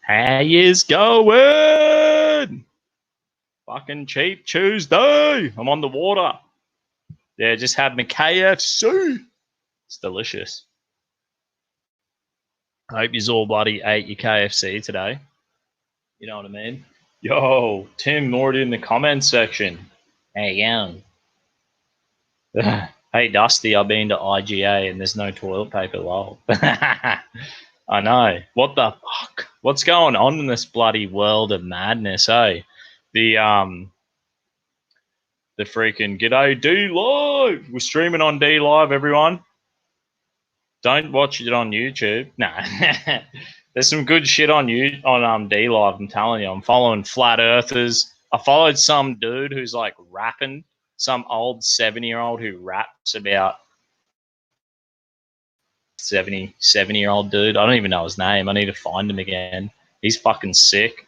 How yous going? Fucking cheap Tuesday. I'm on the water. Yeah, just had my KFC. It's delicious. I hope yous all bloody ate your KFC today. You know what I mean? Yo, Tim already in the comments section. Hey, young. Hey, Dusty, I've been to IGA and there's no toilet paper, lol. I know. What the fuck? What's going on in this bloody world of madness, eh? The freaking G'day D Live. We're streaming on D Live, everyone. Don't watch it on YouTube. Nah. There's some good shit on D Live, I'm telling you. I'm following Flat Earthers. I followed some dude who's like rapping, some old 70-year-old who raps about 70-year-old dude. I don't even know his name. I need to find him again. He's fucking sick.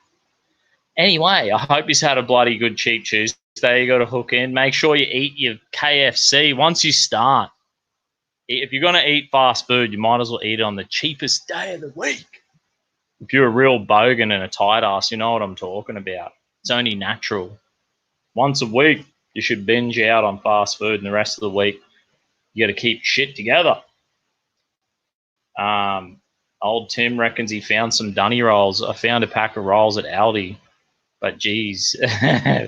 Anyway, I hope he's had a bloody good cheap Tuesday. You got to hook in. Make sure you eat your KFC once you start. If you're going to eat fast food, you might as well eat it on the cheapest day of the week. If you're a real bogan and a tight ass, you know what I'm talking about. It's only natural. Once a week, you should binge out on fast food, and the rest of the week, you got to keep shit together. Old Tim reckons he found some dunny rolls. I found a pack of rolls at Aldi. But geez,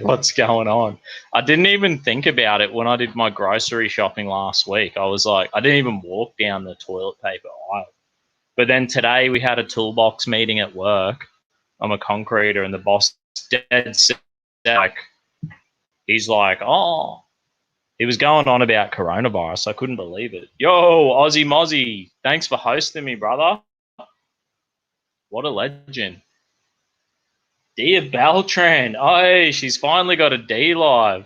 what's going on? I didn't even think about it when I did my grocery shopping last week. I was like, I didn't even walk down the toilet paper aisle. But then today we had a toolbox meeting at work. I'm a concreter, and the boss dead set, like, he's like, oh, he was going on about coronavirus. I couldn't believe it. Yo, Aussie Mozzie, thanks for hosting me, brother. What a legend. Dia Beltran. Oh, she's finally got a D Live.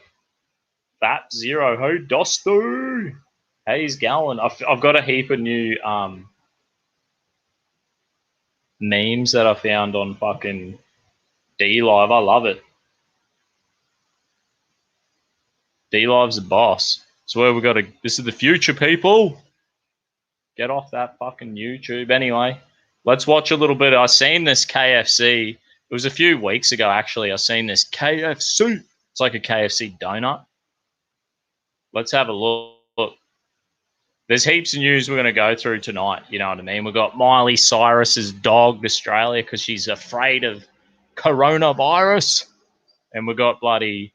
Fat Zero. Ho Dosto. How's going? I've got a heap of new memes that I found on fucking D Live. I love it. D Live's the boss. So where we got to. This is the future, people. Get off that fucking YouTube. Anyway, let's watch a little bit. I seen this KFC. It was a few weeks ago, actually. I seen this KFC. It's like a KFC donut. Let's have a look. There's heaps of news we're going to go through tonight. You know what I mean? We've got Miley Cyrus's dogged Australia because she's afraid of coronavirus. And we've got bloody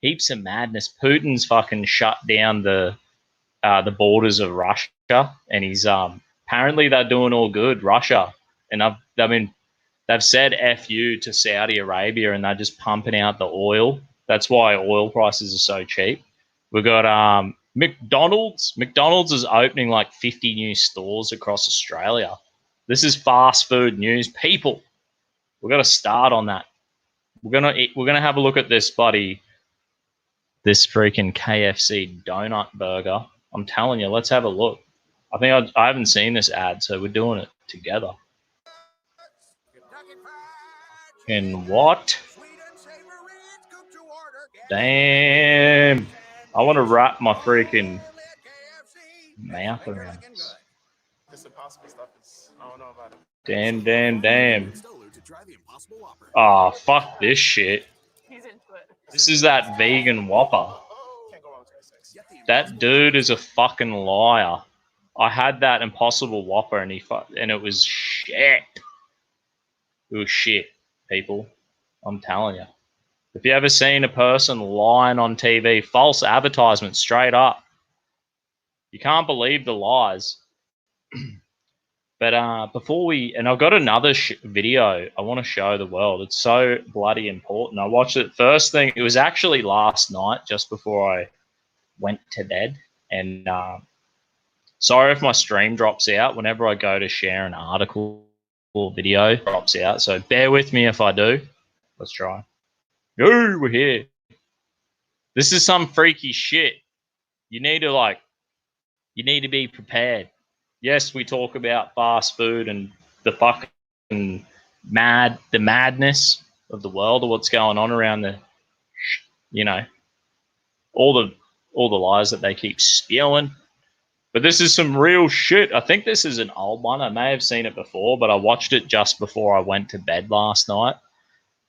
heaps of madness. Putin's fucking shut down the borders of Russia. And he's apparently they're doing all good, Russia. And they've said F you to Saudi Arabia, and they're just pumping out the oil. That's why oil prices are so cheap. We've got McDonald's. McDonald's is opening like 50 new stores across Australia. This is fast food news. People, we've got to start on that. We're gonna have a look at this freaking KFC donut burger. I'm telling you, let's have a look. I think I haven't seen this ad, so we're doing it together. And what? Damn. I want to wrap my freaking mouth around this. Damn. Oh, fuck this shit. This is that vegan Whopper. That dude is a fucking liar. I had that Impossible Whopper, and it was shit. It was shit, people. I'm telling you. If you ever seen a person lying on TV, false advertisement straight up, you can't believe the lies. But I've got another video I want to show the world. It's so bloody important. I watched it first thing. It was actually last night, just before I went to bed. And sorry if my stream drops out. Whenever I go to share an article or video, it drops out. So bear with me if I do. Let's try. Yo, we're here. This is some freaky shit. You need to be prepared. Yes, we talk about fast food and the fucking madness of the world, or what's going on around all the lies that they keep spewing. But this is some real shit. I think this is an old one. I may have seen it before, but I watched it just before I went to bed last night.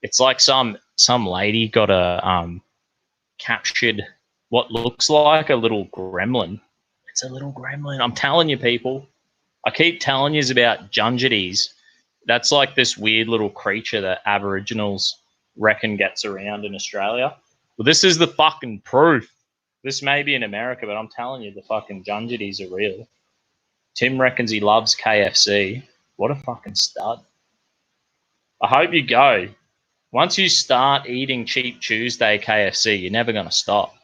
It's like some lady got a captured what looks like a little gremlin. It's a little gremlin. I'm telling you, people. I keep telling you about Jungities. That's like this weird little creature that Aboriginals reckon gets around in Australia. Well, this is the fucking proof. This may be in America, but I'm telling you, the fucking Jungities are real. Tim reckons he loves KFC. What a fucking stud. I hope you go. Once you start eating Cheap Tuesday KFC, you're never going to stop.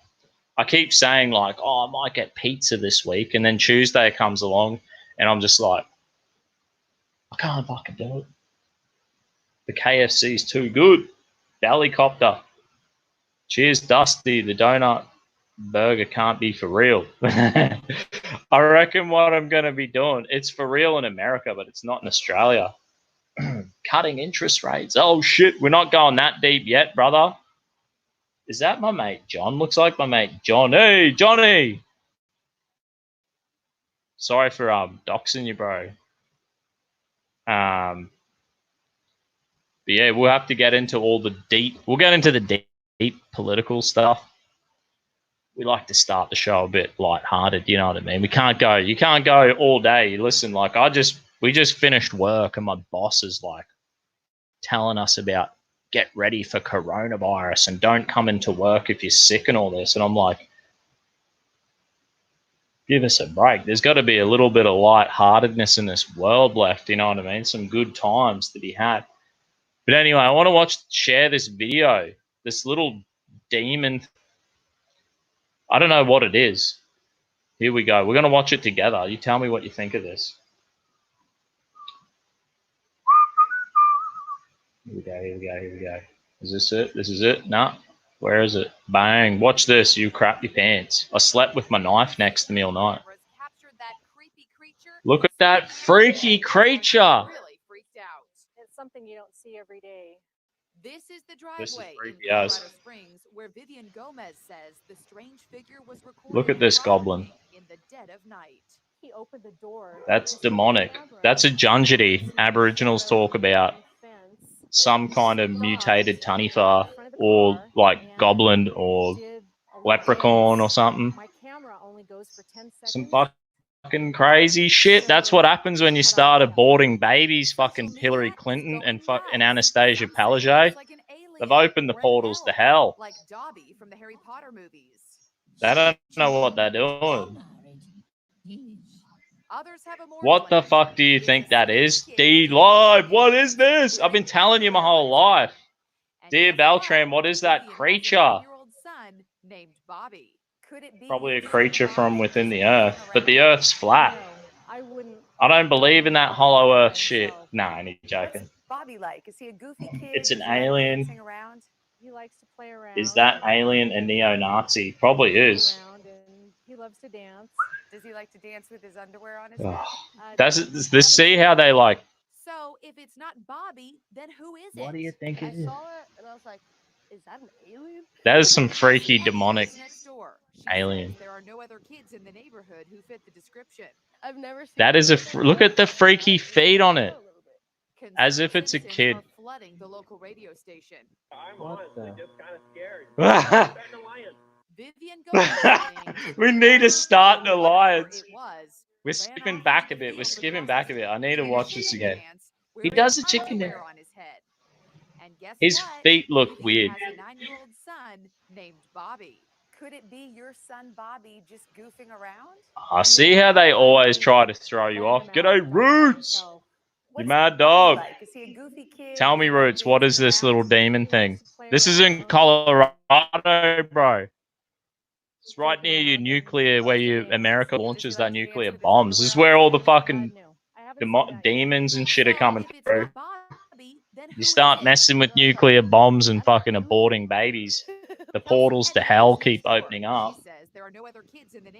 I keep saying, like, oh, I might get pizza this week. And then Tuesday comes along, and I'm just like, I can't fucking do it. The KFC is too good. Ballycopter. Cheers, Dusty. The donut burger can't be for real. I reckon what I'm going to be doing, it's for real in America, but it's not in Australia. Cutting interest rates. Oh, shit. We're not going that deep yet, brother. Is that my mate John? Looks like my mate John. Hey, Johnny. Sorry for doxing you, bro. But yeah, we'll have to get into all the deep. We'll get into the deep political stuff. We like to start the show a bit lighthearted, you know what I mean? We can't go. You can't go all day. Listen, like we just finished work, and my boss is like telling us about get ready for coronavirus and don't come into work if you're sick and all this. And I'm like, give us a break. There's got to be a little bit of lightheartedness in this world left, you know what I mean? Some good times to be had. But anyway, I want to share this video. This little demon. I don't know what it is. Here we go. We're going to watch it together. You tell me what you think of this. Here we go, here we go, here we go. Is this it? This is it? Nah. Where is it? Bang. Watch this, you crap your pants. I slept with my knife next to me all night. Look at that freaky creature. It's something you don't see every day. This is the driveway in Colorado Springs, where Vivian Gomez says the strange figure was recorded. Look at this goblin. In the dead of night. He opened the door. That's demonic. That's a Jungity. Aboriginals talk about some kind of mutated Tanifa or like goblin or leprechaun or something. My camera only goes for 10 seconds. Some fucking crazy shit. That's what happens when you start aborting babies. Fucking Hillary Clinton and Anastasia Palaszczuk. They've opened the portals to hell. Like Dobby from the Harry Potter movies. They don't know what they're doing. Others have a more What the fuck do you think that is? D Live, what is this? I've been telling you my whole life. Dear Beltram, what is that creature? Named Bobby. Could it be Probably a creature from within the earth, but the earth's flat. I don't believe in that hollow earth shit. Nah, I ain't joking. Bobby like? Is he a goofy kid? It's an alien. He likes to play around. Is that alien a neo-Nazi? Probably is. He loves to dance. Does he like to dance with his underwear on his head? Does this see how they like? So if it's not Bobby, then who is it? What do you think it is? I saw it and I was like, is that an alien? That is some freaky demonic alien. There are no other kids in the neighborhood who fit the description. I've never seen that is a look at the freaky feet on it. As if it's a kid. Flooding the local radio station. I'm honestly just kind of scared. Vivian We need to start an alliance. We're skipping back a bit. We're skipping back a bit. I need to watch this again. He does a chicken dance. His feet look weird. Has a 9-year-old son named Bobby. Could it be your son Bobby just goofing around? I see how they always try to throw you off. G'day, Roots! You mad dog. Tell me, Roots, what is this little demon thing? This is in Colorado, bro. It's right near your nuclear, where America launches their nuclear bombs. This is where all the fucking demons and shit are coming through. You start messing with nuclear bombs and fucking aborting babies, the portals to hell keep opening up.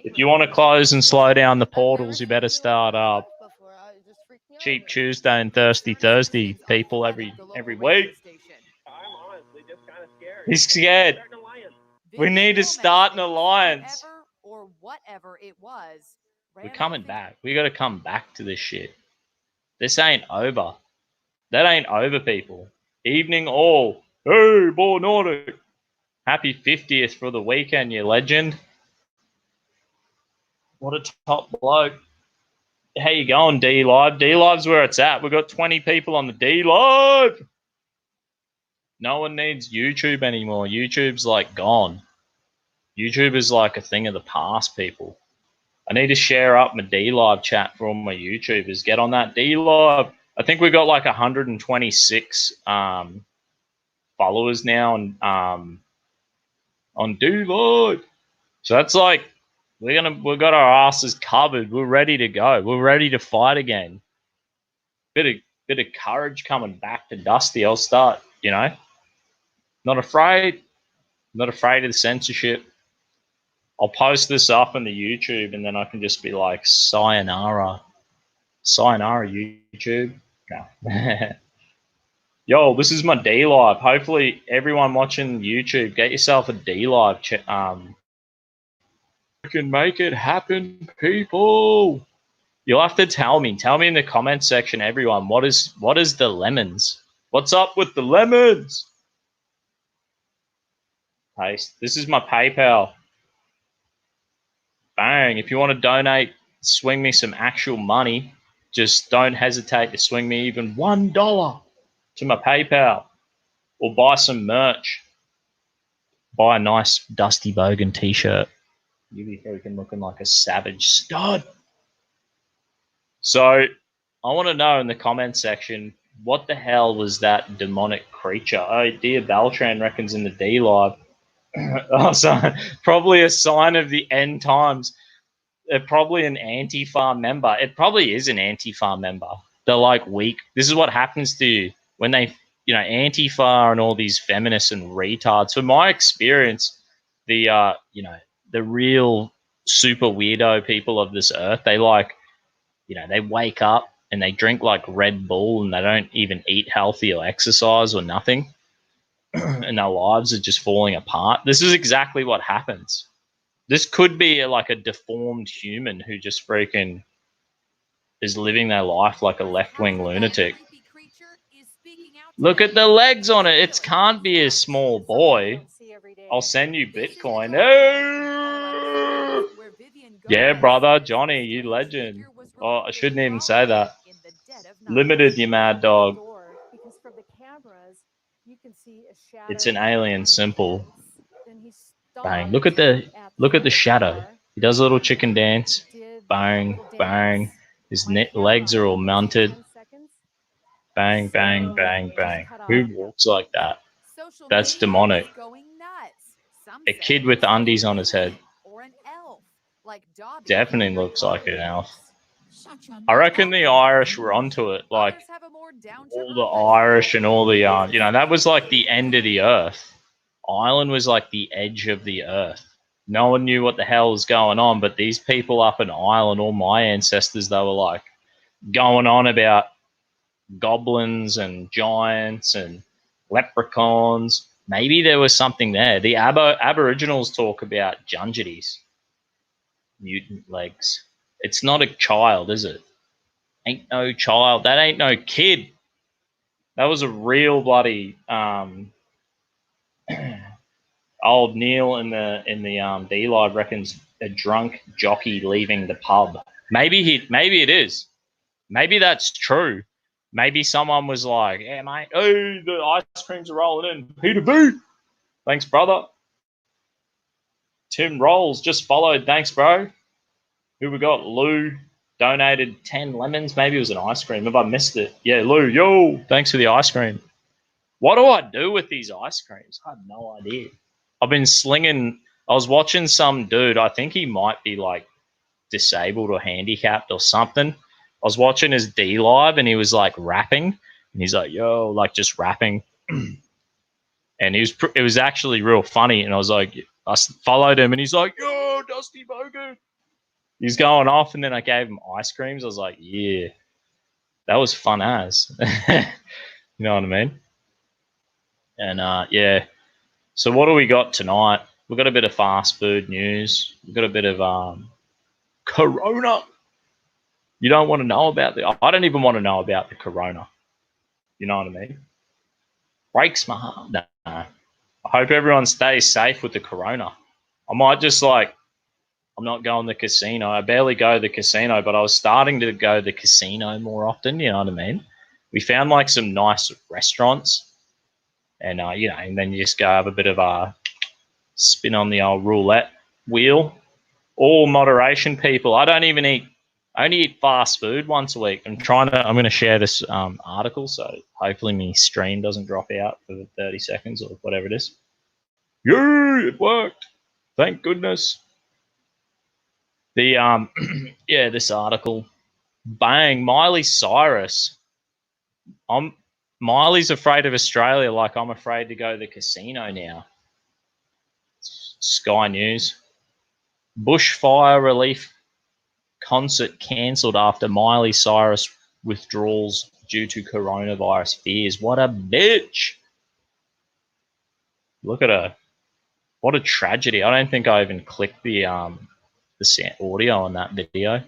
If you want to close and slow down the portals, you better start up Cheap Tuesday and Thirsty Thursday, people, every week. He's scared. We need to start an alliance. Or whatever it was, We're coming back. We got to come back to this shit. This ain't over. That ain't over, people. Evening all. Hey, boy Nordic. Happy 50th for the weekend, you legend. What a top bloke. How you going, D-Live? D-Live's where it's at. We've got 20 people on the D-Live. No one needs YouTube anymore. YouTube's like gone. YouTube is like a thing of the past, people. I need to share up my D-Live chat for all my YouTubers. Get on that D-Live. I think we got like 126 followers now on D-Live. So that's like we've got our asses covered. We're ready to go. We're ready to fight again. Bit of courage coming back to Dusty. I'll start, not afraid. Not afraid of the censorship. I'll post this up on the YouTube and then I can just be like, sayonara. Sayonara, YouTube. No. Yo, this is my D-Live. Hopefully everyone watching YouTube, get yourself a D-Live. You can make it happen, people. You'll have to tell me. Tell me in the comment section, everyone, what is the lemons? What's up with the lemons? Paste. This is my PayPal. Bang. If you want to donate, swing me some actual money. Just don't hesitate to swing me even $1 to my PayPal. Or buy some merch. Buy a nice Dusty Bogan t-shirt. You be freaking looking like a savage stud. So, I want to know in the comment section, what the hell was that demonic creature? Oh, dear Beltran reckons in the D-Live. Oh, so probably a sign of the end times. Probably an Antifa member. It probably is an Antifa member. They're like weak. This is what happens to you when they, Antifa and all these feminists and retards. From my experience, the real super weirdo people of this earth, they they wake up and they drink like Red Bull and they don't even eat healthy or exercise or nothing. And their lives are just falling apart. This is exactly what happens. This could be like a deformed human who just freaking is living their life like a left-wing lunatic. Look at the legs on it. It can't be a small boy. I'll send you Bitcoin. Oh! Yeah, brother. Johnny, you legend. Oh, I shouldn't even say that. Limited, you mad dog. It's an alien simple. Bang. Look at the shadow. He does a little chicken dance. Bang, bang. His legs are all mounted. Bang, bang, bang, bang. Who walks like that? That's demonic. A kid with undies on his head. Definitely looks like an elf. I reckon the Irish were onto it. Like, all the Irish and all the, that was like the end of the earth. Ireland was like the edge of the earth. No one knew what the hell was going on, but these people up in Ireland, all my ancestors, they were like going on about goblins and giants and leprechauns. Maybe there was something there. The Aboriginals talk about jungities, mutant legs. It's not a child, is it? Ain't no child. That ain't no kid. That was a real bloody old Neil in the D-Live reckons a drunk jockey leaving the pub. Maybe it is. Maybe that's true. Maybe someone was like, "Yeah, mate, hey, the ice creams are rolling in. Peter B, thanks, brother." Tim Rolls just followed. Thanks, bro. Who we got? Lou donated 10 lemons. Maybe it was an ice cream. Have I missed it? Yeah, Lou, yo, thanks for the ice cream. What do I do with these ice creams? I have no idea. I've been slinging. I was watching some dude. I think he might be like disabled or handicapped or something. I was watching his D-Live and he was like rapping. And he's like, yo, like just rapping. And it was actually real funny. And I was like, I followed him and he's like, yo, Dusty Bogan. He's going off, and then I gave him ice creams. I was like, yeah, that was fun as. You know what I mean? And, yeah. So what do we got tonight? We've got a bit of fast food news. We've got a bit of Corona. You don't want to know about I don't even want to know about the corona. You know what I mean? Breaks my heart. No. I hope everyone stays safe with the corona. I might just like, I'm not going to the casino. I barely go to the casino, but I was starting to go to the casino more often. You know what I mean? We found like some nice restaurants, and you know, and then you just go have a bit of a spin on the old roulette wheel. All moderation, people. I don't even eat. I only eat fast food once a week. I'm going to share this article, so hopefully my stream doesn't drop out for 30 seconds or whatever it is. Yay, it worked. Thank goodness. The yeah, this article. Bang, Miley Cyrus. Miley's afraid of Australia like I'm afraid to go to the casino now. Sky News. Bushfire relief concert cancelled after Miley Cyrus withdrawals due to coronavirus fears. What a bitch. Look at her. What a tragedy. I don't think I even clicked the audio on that video.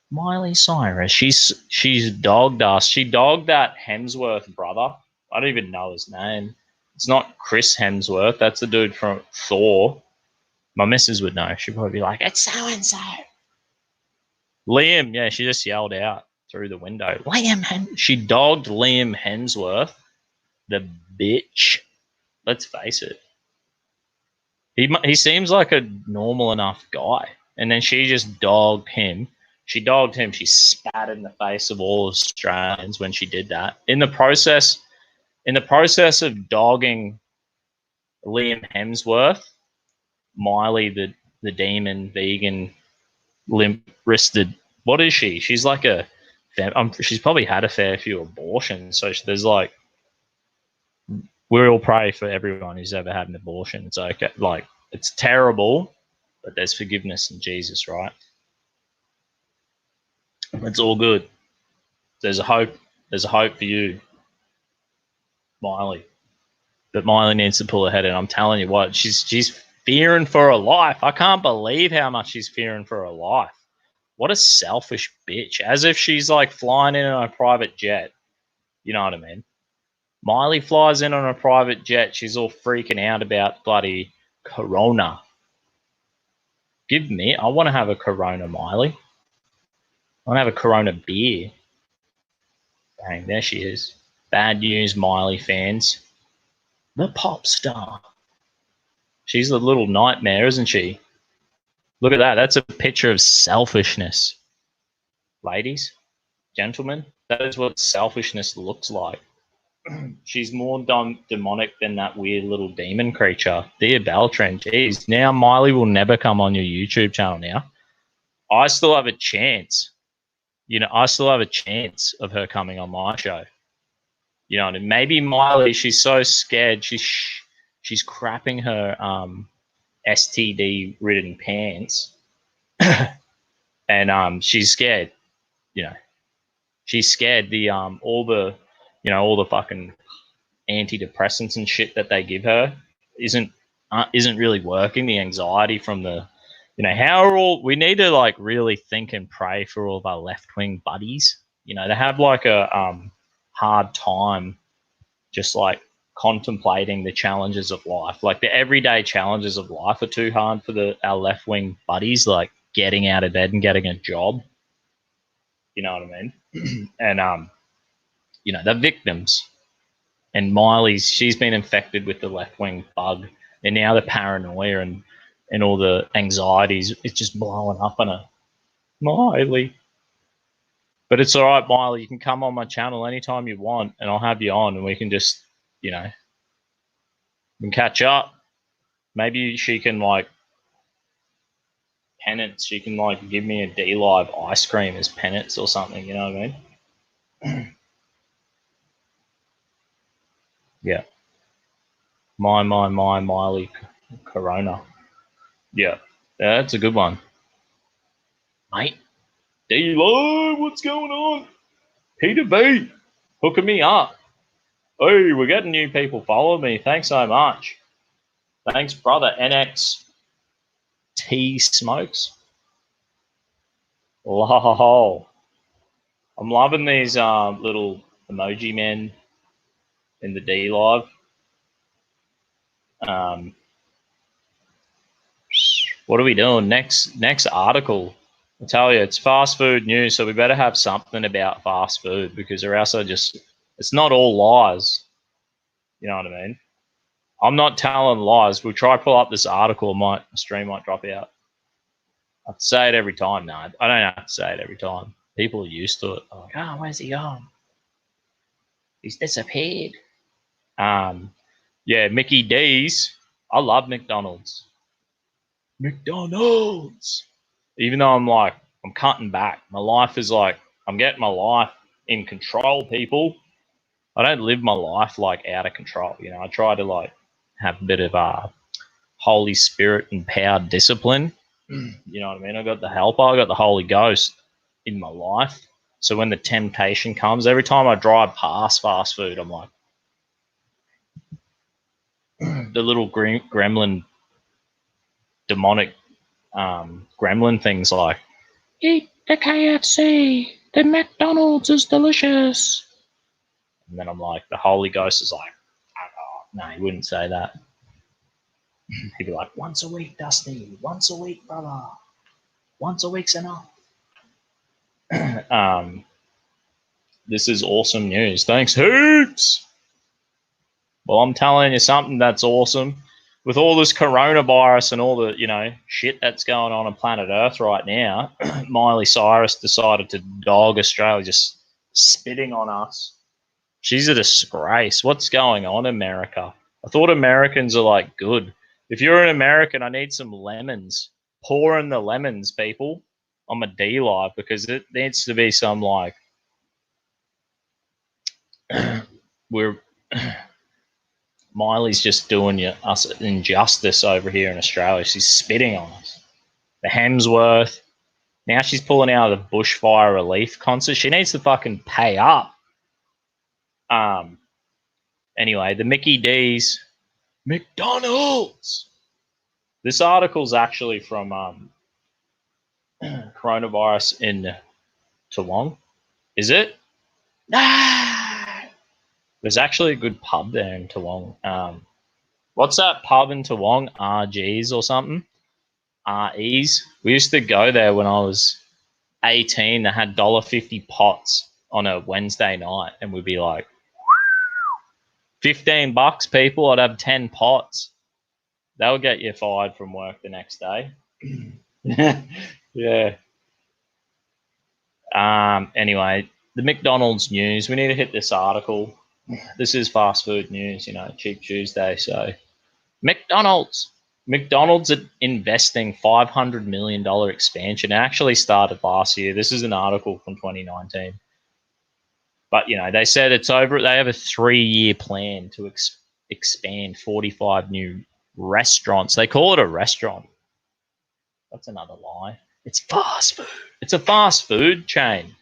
Miley Cyrus, she's dogged us. She dogged that Hemsworth brother. I don't even know his name. It's not Chris Hemsworth. That's the dude from Thor. My missus would know. She'd probably be like, it's so-and-so. Liam, yeah, she just yelled out through the window. She dogged Liam Hemsworth, the bitch. Let's face it. He seems like a normal enough guy. And then she just dogged him. She dogged him. She spat in the face of all Australians when she did that. In the process of dogging Liam Hemsworth, Miley, the demon, vegan, limp-wristed, what is she? She's like she's probably had a fair few abortions. So there's like, we all pray for everyone who's ever had an abortion. It's okay. Like, it's terrible, but there's forgiveness in Jesus, right? It's all good. There's a hope. There's a hope for you, Miley. But Miley needs to pull ahead, and I'm telling you what, she's fearing for her life. I can't believe how much she's fearing for her life. What a selfish bitch. As if she's like flying in on a private jet. You know what I mean? Miley flies in on a private jet. She's all freaking out about bloody corona. I want to have a corona, Miley. I want to have a corona beer. Bang, there she is. Bad news, Miley fans. The pop star. She's a little nightmare, isn't she? Look at that. That's a picture of selfishness. Ladies, gentlemen, that is what selfishness looks like. She's more demonic than that weird little demon creature. Dear Beltran, geez. Now Miley will never come on your YouTube channel now. I still have a chance. You know, I still have a chance of her coming on my show. You know what I mean? Maybe Miley, she's so scared. She's crapping her STD-ridden pants. And she's scared. You know. She's scared all the fucking antidepressants and shit that they give her isn't really working. The anxiety from the, you know, we need to like really think and pray for all of our left-wing buddies. You know, they have like a hard time just like contemplating the challenges of life. Like the everyday challenges of life are too hard for our left-wing buddies, like getting out of bed and getting a job. You know what I mean? And you know, the victims. And she's been infected with the left-wing bug, and now the paranoia and all the anxieties, it's just blowing up on her. Miley. But it's all right, Miley. You can come on my channel anytime you want, and I'll have you on, and we can just, you know, we can catch up. Maybe she can, like, penance. She can, like, give me a D-Live ice cream as penance or something, you know what I mean? Yeah. My, Miley Corona. Yeah, that's a good one. Mate, D-Live, what's going on? Peter B, hooking me up. Hey, we're getting new people following me. Thanks so much. Thanks, brother. NXT Smokes. Lol. I'm loving these little emoji men in the D live. What are we doing next article? I tell you, it's fast food news, so we better have something about fast food because or else it's not all lies. You know what I mean? I'm not telling lies. We'll try to pull up this article. My stream might drop out. I say it every time. No, I don't have to say it every time. People are used to it. They're like, oh, where's he gone? He's disappeared. Yeah, Mickey D's. I love McDonald's. McDonald's. Even though I'm cutting back. My life is I'm getting my life in control, people. I don't live my life out of control. You know, I try to have a bit of Holy Spirit empowered discipline. You know what I mean? I got the helper, I got the Holy Ghost in my life. So when the temptation comes, every time I drive past fast food, I'm like, the little gremlin, demonic gremlin things eat the KFC, the McDonald's is delicious. And then I'm like, the Holy Ghost is like, oh, no, he wouldn't say that. He'd be like, once a week, Dusty, once a week, brother. Once a week's enough. This is awesome news. Thanks, heaps. Well, I'm telling you something that's awesome. With all this coronavirus and all the, shit that's going on planet Earth right now, Miley Cyrus decided to dog Australia, just spitting on us. She's a disgrace. What's going on, America? I thought Americans are good. If you're an American, I need some lemons. Pour in the lemons, people. I'm a D live because it needs to be some we're Miley's just doing us injustice over here in Australia. She's spitting on us. The Hemsworth. Now she's pulling out of the Bushfire relief concert. She needs to fucking pay up. Anyway, the Mickey D's McDonald's. This article's actually from coronavirus in Toowong. Is it? There's actually a good pub there in Toowong. What's that pub in Toowong? RG's or something? RE's. We used to go there when I was 18. They had $1.50 pots on a Wednesday night, and we'd be like, $15, people. I'd have 10 pots. That would get you fired from work the next day. Yeah. Anyway, the McDonald's news. We need to hit this article. This is fast food news, Cheap Tuesday. So, McDonald's are investing $500 million expansion. It actually started last year. This is an article from 2019. But, they said it's over. They have a 3-year plan to expand 45 new restaurants. They call it a restaurant. That's another lie. It's fast food. It's a fast food chain.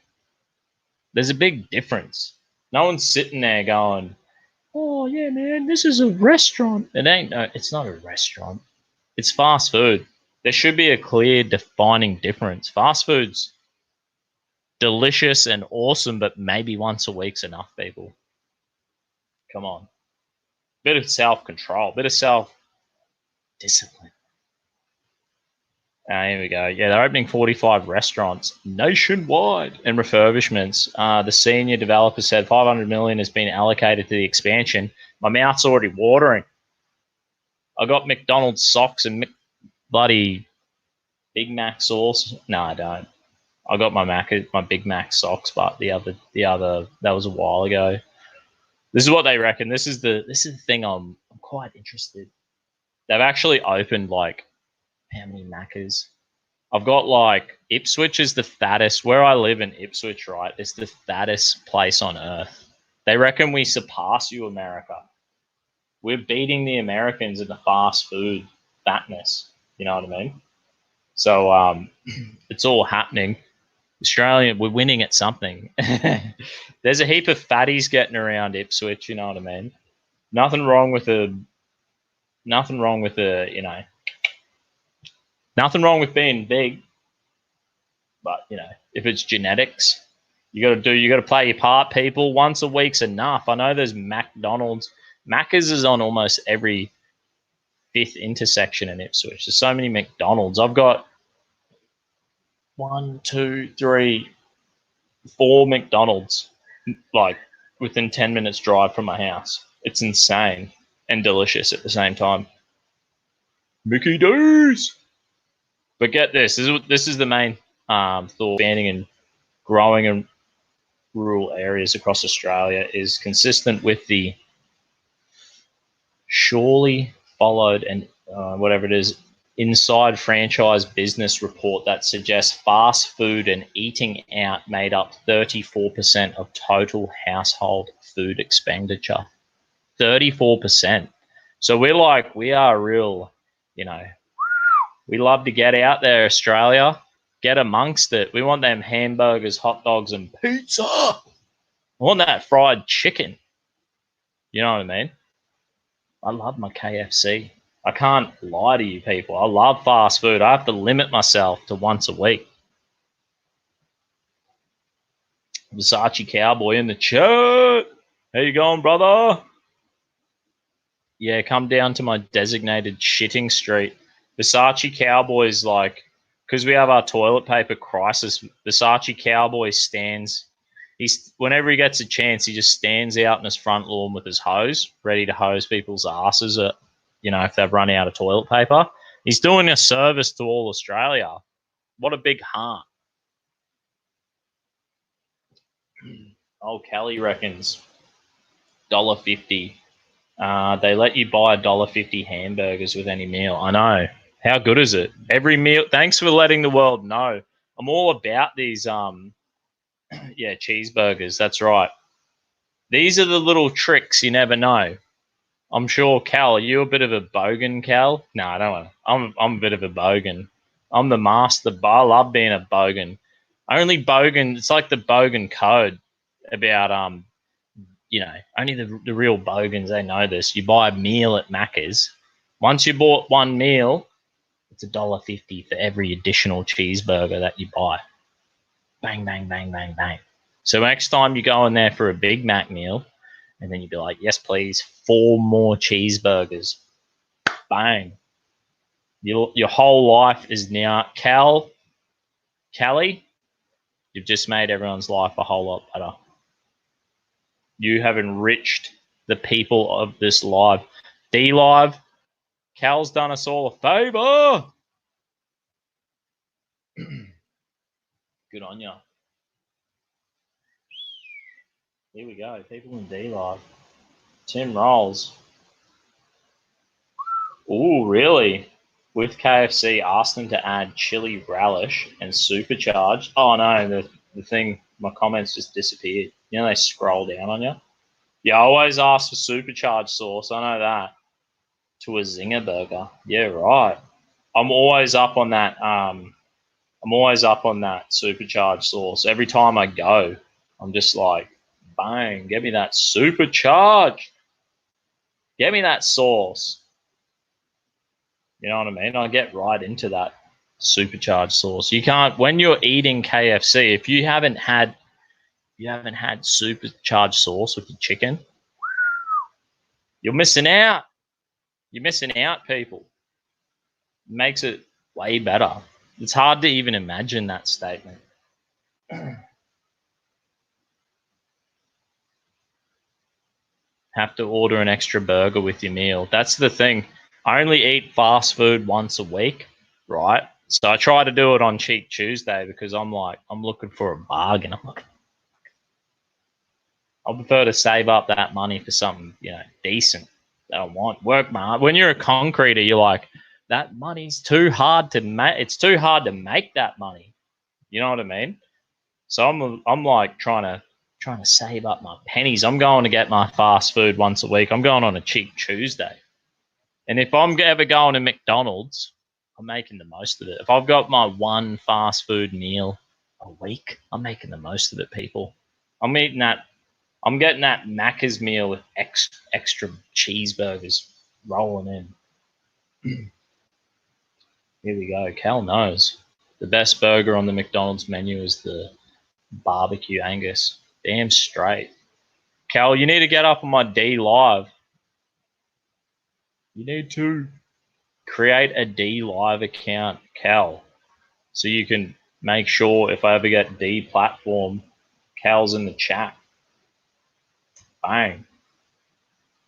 There's a big difference. No one's sitting there going, oh, yeah, man, this is a restaurant. It's not a restaurant. It's fast food. There should be a clear defining difference. Fast food's delicious and awesome, but maybe once a week's enough, people. Come on. Bit of self-control, bit of self-discipline. Here we go. Yeah, they're opening 45 restaurants nationwide and refurbishments. The senior developer said $500 million has been allocated to the expansion. My mouth's already watering. I got McDonald's socks and bloody Big Mac sauce. No, I don't. I got my Big Mac socks, but the other that was a while ago. This is what they reckon. This is the thing I'm quite interested. They've actually opened how many Maccas? I've got Ipswich is the fattest. Where I live in Ipswich, right? It's the fattest place on earth. They reckon we surpass you, America. We're beating the Americans in the fast food fatness. You know what I mean? So it's all happening. Australia, we're winning at something. There's a heap of fatties getting around Ipswich. You know what I mean? Nothing wrong with Nothing wrong with being big. But, you know, if it's genetics, you got to play your part, people. Once a week's enough. I know there's McDonald's. Macca's is on almost every 5th intersection in Ipswich. There's so many McDonald's. I've got 1, 2, 3, 4 McDonald's, like, within 10 minutes drive from my house. It's insane and delicious at the same time. Mickey D's. But get this. This is the main thought. Expanding and growing in rural areas across Australia is consistent with the surely followed and whatever it is, inside franchise business report that suggests fast food and eating out made up 34% of total household food expenditure. 34%. So we are real, you know, we love to get out there, Australia, get amongst it. We want them hamburgers, hot dogs, and pizza. I want that fried chicken. You know what I mean? I love my KFC. I can't lie to you people. I love fast food. I have to limit myself to once a week. Versace Cowboy in the chat. How you going, brother? Yeah, come down to my designated shitting street. Versace Cowboy's like, because we have our toilet paper crisis, Versace Cowboy stands. Whenever he gets a chance, he just stands out in his front lawn with his hose, ready to hose people's asses, you know, if they've run out of toilet paper. He's doing a service to all Australia. What a big heart. Old Kelly reckons $1.50. They let you buy $1.50 hamburgers with any meal. I know. How good is it? Every meal. Thanks for letting the world know. I'm all about these yeah, cheeseburgers. That's right. These are the little tricks you never know. I'm sure, Cal, are you a bit of a bogan, Cal? No, I don't want. I'm a bit of a bogan. I'm the master. I love being a bogan. Only bogan. It's like the bogan code about you know, only the real bogans, they know this. You buy a meal at Macca's. Once you bought one meal, it's $1.50 for every additional cheeseburger that you buy. Bang, bang, bang, bang, bang. So next time you go in there for a Big Mac meal, and then you'd be like, yes, please, 4 more cheeseburgers. Bang. Your whole life is now... Callie, you've just made everyone's life a whole lot better. You have enriched the people of this live. D-Live, Cal's done us all a favour. Good on ya. Here we go. People in D-Live. Tim Rolls. Ooh, really? With KFC, ask them to add chili relish and supercharged. Oh, no, the thing, my comments just disappeared. You know, they scroll down on you. Yeah, I always ask for supercharged sauce. I know that. To a zinger burger. Yeah, right. I'm always up on that. I'm always up on that supercharged sauce. Every time I go, I'm just like, bang, get me that supercharged. Get me that sauce. You know what I mean? I get right into that supercharged sauce. You can't, when you're eating KFC, if you haven't had supercharged sauce with your chicken, you're missing out. You're missing out, people. It makes it way better. It's hard to even imagine that statement. Have to order an extra burger with your meal. That's the thing. I only eat fast food once a week, right? So I try to do it on Cheap Tuesday because I'm looking for a bargain. I prefer to save up that money for something, you know, decent that I want. Work hard. When you're a concreter, you're like, that money's too hard to make. It's too hard to make that money. You know what I mean? So I'm like trying to save up my pennies. I'm going to get my fast food once a week. I'm going on a Cheap Tuesday. And if I'm ever going to McDonald's, I'm making the most of it. If I've got my one fast food meal a week, I'm making the most of it, people. I'm getting that Macca's meal with extra cheeseburgers rolling in. Here we go. Cal knows. The best burger on the McDonald's menu is the barbecue Angus. Damn straight. Cal, you need to get up on my D Live. You need to create a D Live account, Cal, so you can make sure if I ever get D platform, Cal's in the chat. Bang.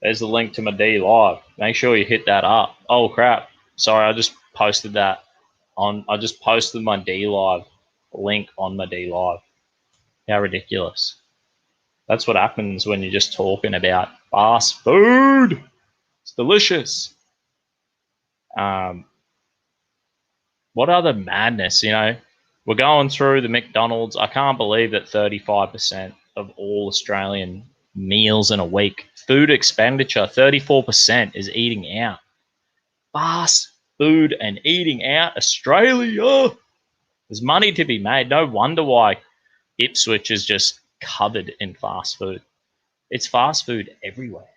There's the link to my D Live. Make sure you hit that up. Oh crap. Sorry, I just posted that on. I just posted my D Live link on my D Live. How ridiculous. That's what happens when you're just talking about fast food. It's delicious. What other madness, you know? We're going through the McDonald's. I can't believe that 35% of all Australian meals in a week, food expenditure, 34% is eating out. Fast food and eating out, Australia. There's money to be made. No wonder why Ipswich is just covered in fast food. It's fast food everywhere.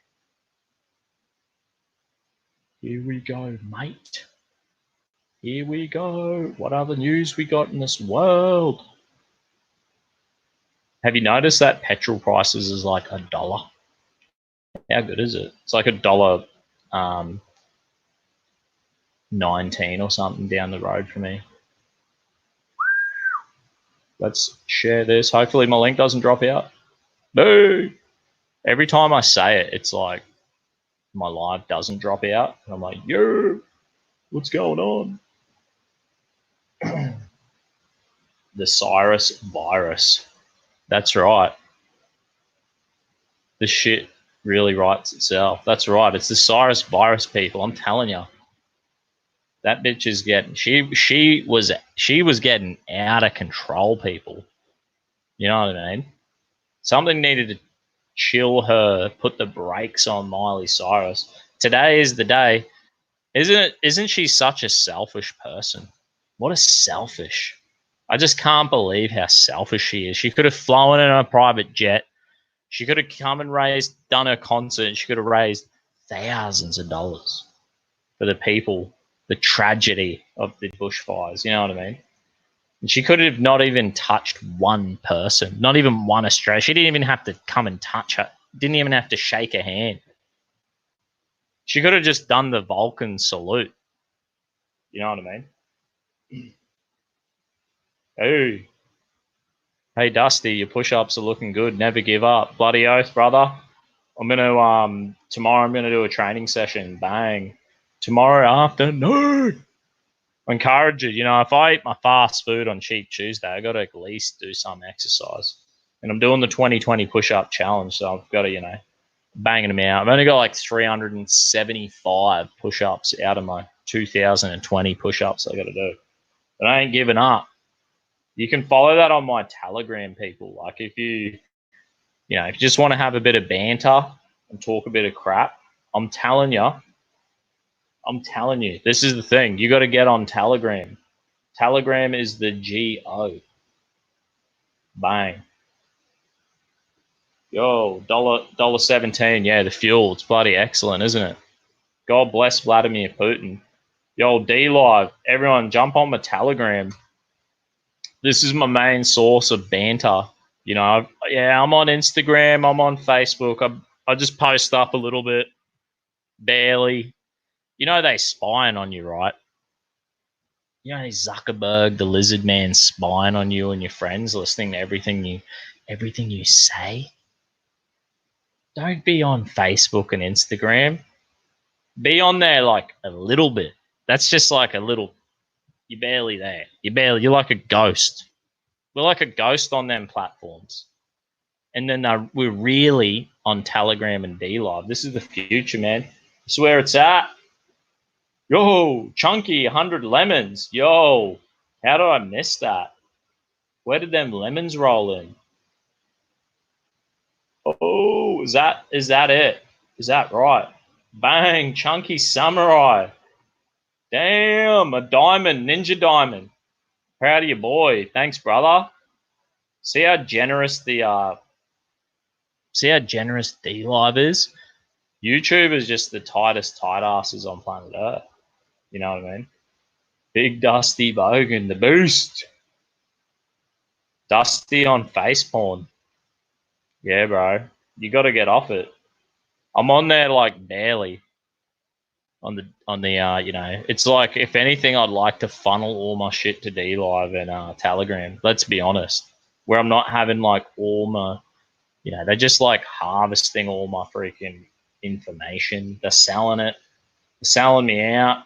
Here we go, mate. Here we go. What other news we got in this world? Have you noticed that petrol prices is like $1? How good is it? It's like $1.19 or something down the road for me. Let's share this. Hopefully my link doesn't drop out. Boo! Every time I say it, it's like my live doesn't drop out. And I'm like, yo, what's going on? The Cyrus virus. That's right. The shit really writes itself. That's right. It's the Cyrus virus, people. I'm telling you. That bitch is getting she was getting out of control, people. You know what I mean? Something needed to chill her, put the brakes on Miley Cyrus. Today is the day. Isn't she such a selfish person? What a selfish. I just can't believe how selfish she is. She could have flown in a private jet. She could have come and done her concert. She could have raised thousands of dollars for the people, the tragedy of the bushfires. You know what I mean? And she could have not even touched one person, not even one Australian. She didn't even have to come and touch her. Didn't even have to shake her hand. She could have just done the Vulcan salute. You know what I mean? Hey. Hey, Dusty, your push-ups are looking good. Never give up. Bloody oath, brother. I'm going to, tomorrow I'm going to do a training session. Bang. Tomorrow afternoon. I encourage you, you know, if I eat my fast food on Cheap Tuesday, I got to at least do some exercise. And I'm doing the 2020 push-up challenge, so I've got to, you know, banging them out. I've only got like 375 push-ups out of my 2020 push-ups I got to do. But I ain't giving up. You can follow that on my Telegram, people. Like if you know, if you just want to have a bit of banter and talk a bit of crap, I'm telling you, this is the thing. You got to get on Telegram. Telegram is the GO. Bang. Yo, $1.17. Yeah, the fuel. It's bloody excellent, isn't it? God bless Vladimir Putin. Yo, D Live. Everyone, jump on my Telegram. This is my main source of banter. You know, I'm on Instagram. I'm on Facebook. I just post up a little bit. Barely. You know they spying on you, right? You know Zuckerberg, the lizard man, spying on you and your friends, listening to everything you say. Don't be on Facebook and Instagram. Be on there like a little bit. That's just like a little. You're barely there. You're like a ghost. We're like a ghost on them platforms. And then we're really on Telegram and D Live. This is the future, man. This is where it's at. Yo, Chunky, 100 lemons. Yo, how did I miss that? Where did them lemons roll in? Oh, is that it? Is that right? Bang, Chunky Samurai. Damn, a diamond, ninja diamond. Proud of you, boy. Thanks, brother. See how generous D Live is? YouTube is just the tightest tight asses on planet Earth. You know what I mean? Big Dusty Bogan, the boost. Dusty on face porn. Yeah, bro. You got to get off it. I'm on there like barely. On the you know, it's like if anything, I'd like to funnel all my shit to D Live and Telegram. Let's be honest, where I'm not having like all my, you know, they're just like harvesting all my freaking information. They're selling it. They're selling me out.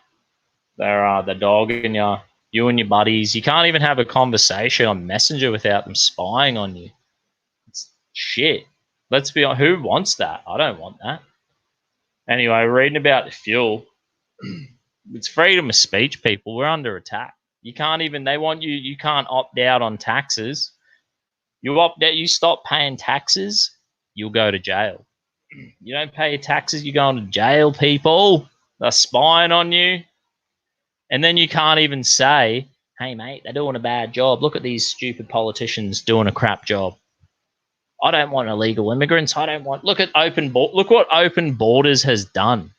They're dogging you and your buddies. You can't even have a conversation on Messenger without them spying on you. It's shit. Let's be honest. Who wants that? I don't want that. Anyway, reading about the fuel. It's freedom of speech, people. We're under attack. You can't even, they want you, you can't opt out on taxes. You opt out, you stop paying taxes, you'll go to jail. You don't pay your taxes, you're going to jail, people. They're spying on you. And then you can't even say, hey, mate, they're doing a bad job. Look at these stupid politicians doing a crap job. I don't want illegal immigrants. I don't want, look what open borders has done.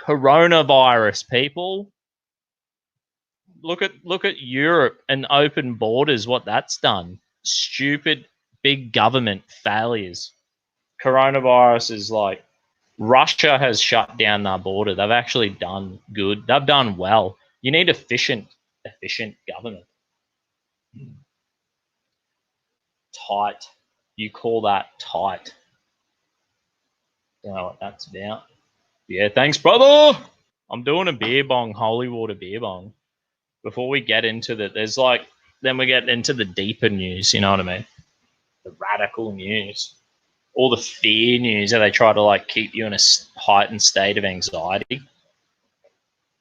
Coronavirus, people. Look at Europe and open borders, what that's done. Stupid big government failures. Coronavirus is like, Russia has shut down their border. They've actually done good. They've done well. You need efficient government. Tight. You call that tight. Don't know what that's about. Yeah, thanks, brother. I'm doing a beer bong, holy water beer bong. Before we get into then we get into the deeper news, you know what I mean? The radical news. All the fear news that they try to like keep you in a heightened state of anxiety.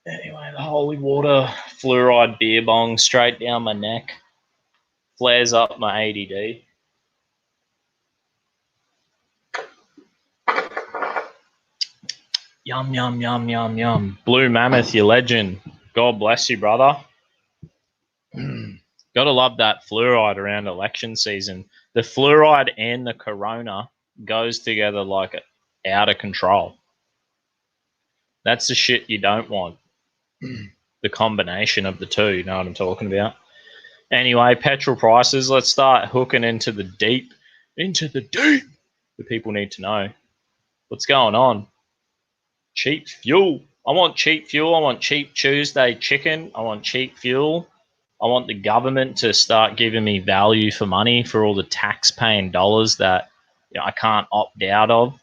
Anyway, the holy water fluoride beer bong straight down my neck. Flares up my ADD. Yum, yum, yum, yum, yum. Blue Mammoth, you legend. God bless you, brother. Gotta love that fluoride around election season. The fluoride and the corona goes together like out of control. That's the shit you don't want. The combination of the two, you know what I'm talking about? Anyway, petrol prices, let's start hooking into the deep. Into the deep! The people need to know. What's going on? Cheap fuel. I want cheap fuel. I want cheap Tuesday chicken. I want cheap fuel. I want the government to start giving me value for money for all the tax-paying dollars that I can't opt out of.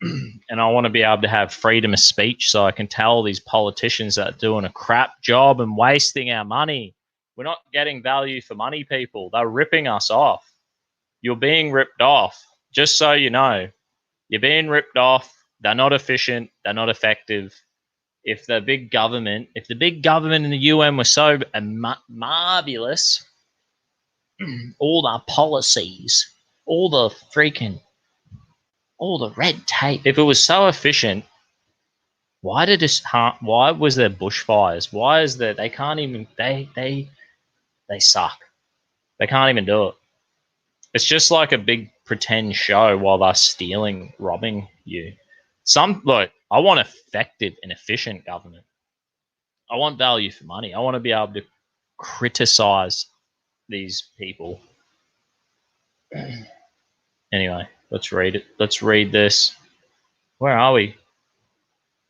And I want to be able to have freedom of speech so I can tell these politicians that are doing a crap job and wasting our money. We're not getting value for money, people. They're ripping us off. You're being ripped off. Just so you know, you're being ripped off. They're not efficient. They're not effective. If the big government in the UN was so marvelous, all the policies, all the red tape, if it was so efficient, why was there bushfires? Why is there, they can't even, they suck. They can't even do it. It's just like a big pretend show while they're stealing, robbing you. Look, I want effective and efficient government. I want value for money. I want to be able to criticize these people. Anyway, let's read it. Let's read this. Where are we?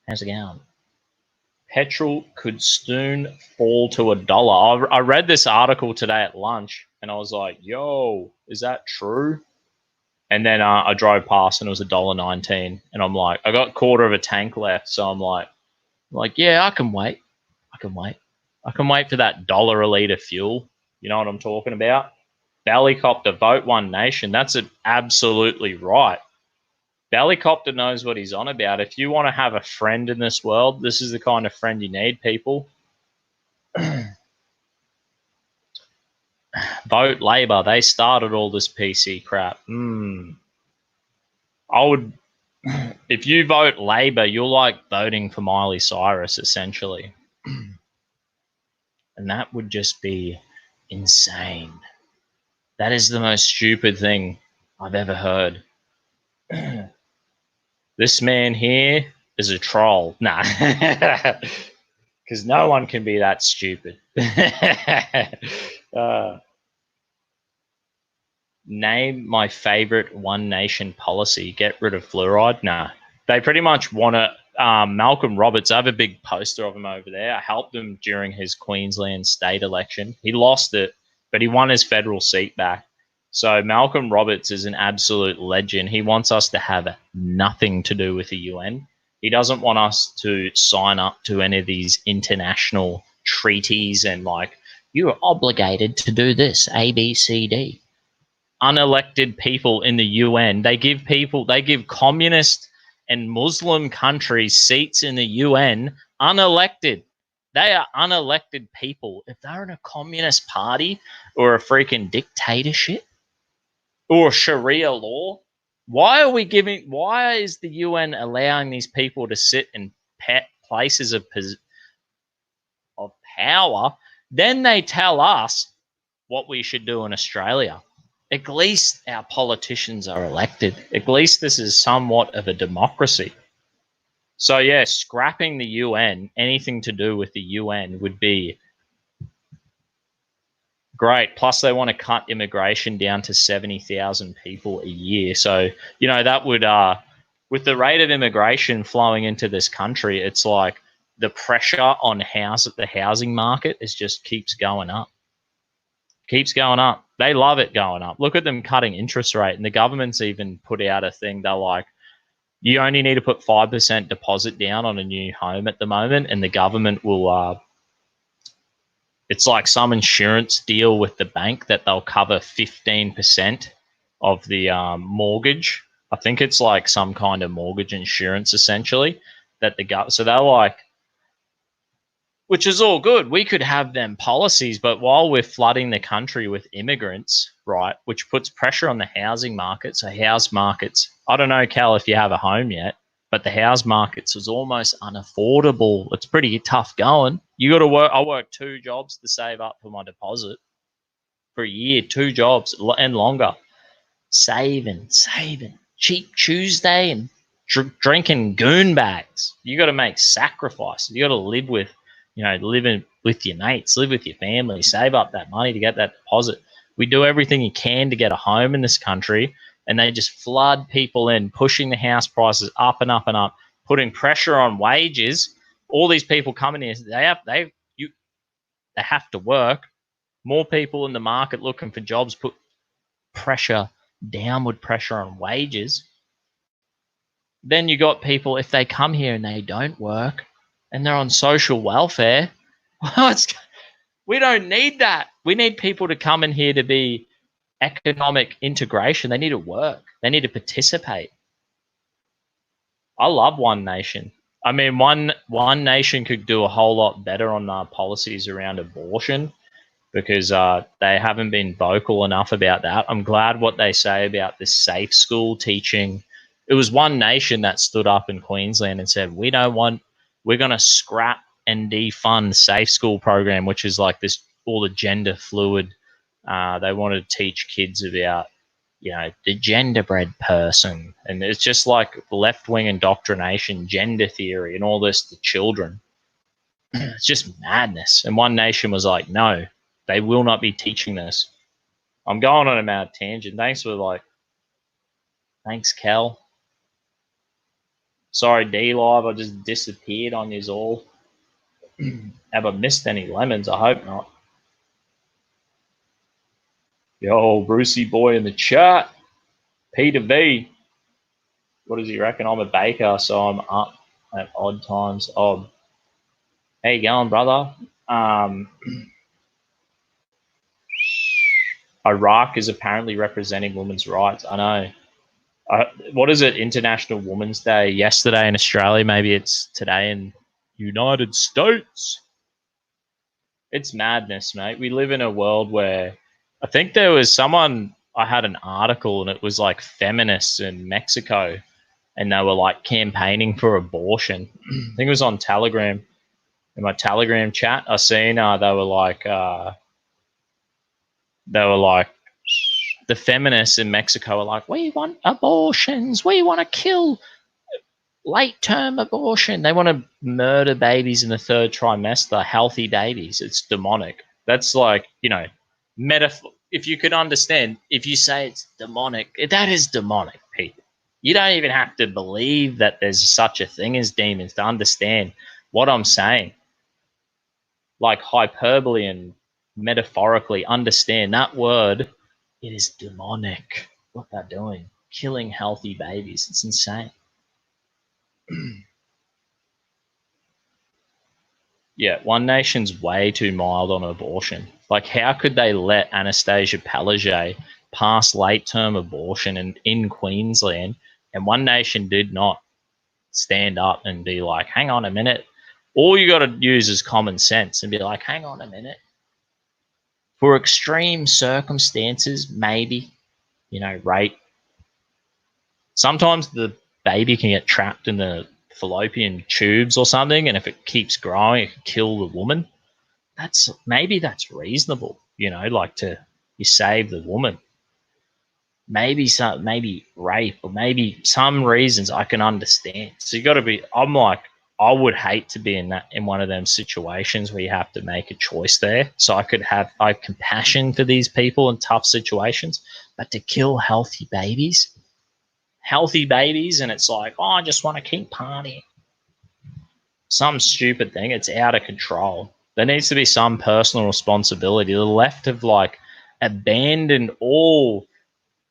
How's it going? Petrol could soon fall to $1. I read this article today at lunch, and I was like, yo, is that true? And then I drove past, and it was $1.19. And I'm like, I got a quarter of a tank left, so I'm like, yeah, I can wait. I can wait for that $1 a litre fuel. You know what I'm talking about? Ballycopter, vote One Nation. That's absolutely right. Ballycopter knows what he's on about. If you want to have a friend in this world, this is the kind of friend you need, people. Vote Labor. They started all this PC crap. If you vote Labor, you're like voting for Miley Cyrus, essentially. And that would just be insane. That is the most stupid thing I've ever heard. This man here is a troll. Nah. Because no one can be that stupid. Name my favorite One Nation policy. Get rid of fluoride. Nah. They pretty much want to... Malcolm Roberts, I have a big poster of him over there. I helped him during his Queensland state election. He lost it, but he won his federal seat back. So Malcolm Roberts is an absolute legend. He wants us to have nothing to do with the UN. He doesn't want us to sign up to any of these international treaties and like, you're obligated to do this, A, B, C, D. Unelected people in the UN, they give communist and Muslim countries seats in the UN unelected. They are unelected people. If they're in a communist party or a freaking dictatorship or Sharia law, why is the UN allowing these people to sit in places of power? Then they tell us what we should do in Australia. At least our politicians are elected. At least this is somewhat of a democracy. So yeah, scrapping the UN, anything to do with the UN would be great. Plus they want to cut immigration down to 70,000 people a year. So, you know, that would, with the rate of immigration flowing into this country, it's like the pressure on the housing market just keeps going up. Keeps going up. They love it going up. Look at them cutting interest rate. And the government's even put out a thing. They're like, you only need to put 5% deposit down on a new home at the moment, and the government will, it's like some insurance deal with the bank that they'll cover 15% of the mortgage. I think it's like some kind of mortgage insurance, essentially, that so they're like, which is all good. We could have them policies, but while we're flooding the country with immigrants, right, which puts pressure on the housing market. So house markets, I don't know, Cal, if you have a home yet, but the house markets is almost unaffordable. It's pretty tough going. You got to work. I work 2 jobs to save up for my deposit for a year, 2 jobs and longer. Saving. Cheap Tuesday and drinking goon bags. You got to make sacrifices. You got to live with, living with your mates, live with your family, save up that money to get that deposit. We do everything you can to get a home in this country, and they just flood people in, pushing the house prices up and up and up, putting pressure on wages. All these people coming in, they have to work. More people in the market looking for jobs put downward pressure on wages. Then you got people, if they come here and they don't work and they're on social welfare, we don't need that. We need people to come in here to be economic integration. They need to work. They need to participate. I love One Nation. I mean, one nation could do a whole lot better on policies around abortion, because they haven't been vocal enough about that. I'm glad what they say about this safe school teaching. It was One Nation that stood up in Queensland and said, we're going to scrap and defund safe school program, which is like this, all the gender fluid. They want to teach kids about, the genderbread person. And it's just like left-wing indoctrination, gender theory, and all this to children. It's just madness. And One Nation was like, no, they will not be teaching this. I'm going on a mad tangent. Thanks, Cal. Sorry, D-Live, I just disappeared on yous all. Have I missed any lemons? I hope not. Yo, Brucey boy in the chat. Peter V. What does he reckon? I'm a baker, so I'm up at odd times. Oh, how you going, brother? Iraq is apparently representing women's rights. I know. What is it? International Women's Day yesterday in Australia. Maybe it's today in United States. It's madness, mate. We live in a world where I think there was someone, I had an article and it was like feminists in Mexico, and they were like campaigning for abortion. I think it was on Telegram. In my Telegram chat, I seen they were like the feminists in Mexico are like, we want abortions, we want to kill. Late-term abortion. They want to murder babies in the 3rd trimester, healthy babies. It's demonic. That's like, metaphor. If you could understand, if you say it's demonic, that is demonic, people. You don't even have to believe that there's such a thing as demons to understand what I'm saying. Like hyperbole and metaphorically understand that word, it is demonic what they're doing. Killing healthy babies. It's insane. Yeah, One Nation's way too mild on abortion. Like, how could they let Anastasia Palaszczuk pass late-term abortion in Queensland, and One Nation did not stand up and be like, hang on a minute. All you got to use is common sense and be like, hang on a minute. For extreme circumstances, maybe, rape. Sometimes the baby can get trapped in the fallopian tubes or something, and if it keeps growing, it can kill the woman. Maybe that's reasonable, like you save the woman. Maybe rape, or maybe some reasons I can understand. So you got to be. I would hate to be in one of them situations where you have to make a choice there. So I have compassion for these people in tough situations, but to kill healthy babies, and it's like, oh, I just want to keep partying. Some stupid thing. It's out of control. There needs to be some personal responsibility. The left have abandoned all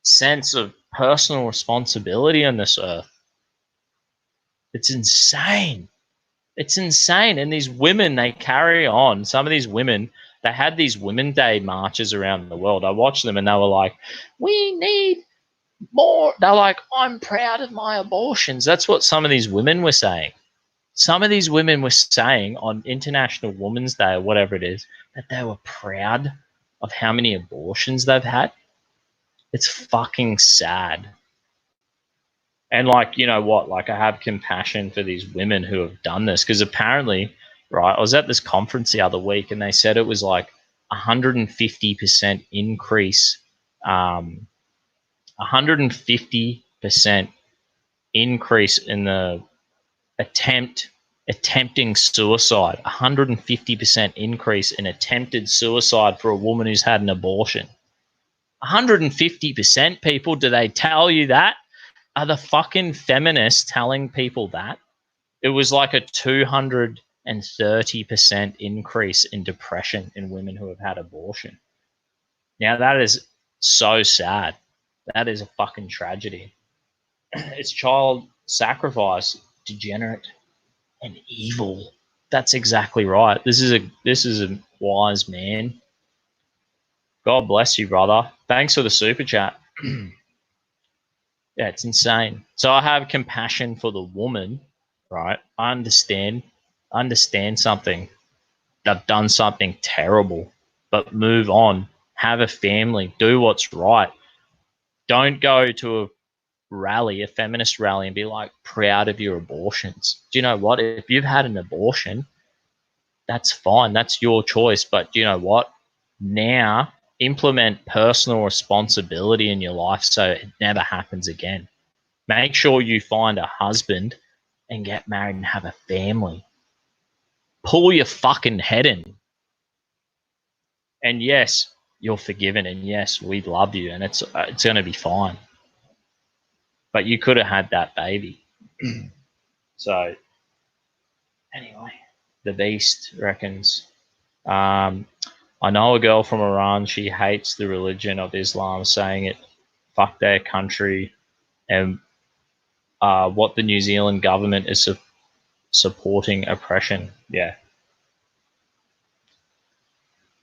sense of personal responsibility on this earth. It's insane. It's insane. And these women, they carry on. Some of these women, they had these Women's Day marches around the world. I watched them and they were like, we need more. They're like, I'm proud of my abortions. That's what some of these women were saying. Some of these women were saying on International Women's Day or whatever it is that they were proud of how many abortions they've had. It's fucking sad. And you know what? I have compassion for these women who have done this, because apparently, right, I was at this conference the other week and they said it was 150% increase, 150% increase in the attempting suicide, 150% increase in attempted suicide for a woman who's had an abortion. 150%, people, do they tell you that? Are the fucking feminists telling people that? It was like a 230% increase in depression in women who have had abortion. Now, that is so sad. That is a fucking tragedy. It's child sacrifice, degenerate and evil. That's exactly right. This is a wise man. God bless you, brother. Thanks for the super chat. Yeah, it's insane. So I have compassion for the woman, right? I understand something. They've done something terrible, but move on. Have a family. Do what's right. Don't go to a feminist rally, and be proud of your abortions. Do you know what? If you've had an abortion, that's fine. That's your choice. But do you know what? Now implement personal responsibility in your life so it never happens again. Make sure you find a husband and get married and have a family. Pull your fucking head in. And yes, you're forgiven. And yes, we love you. And it's going to be fine. But you could have had that baby. So, anyway, the beast reckons. I know a girl from Iran. She hates the religion of Islam, saying it fuck their country, and what the New Zealand government is supporting oppression. Yeah.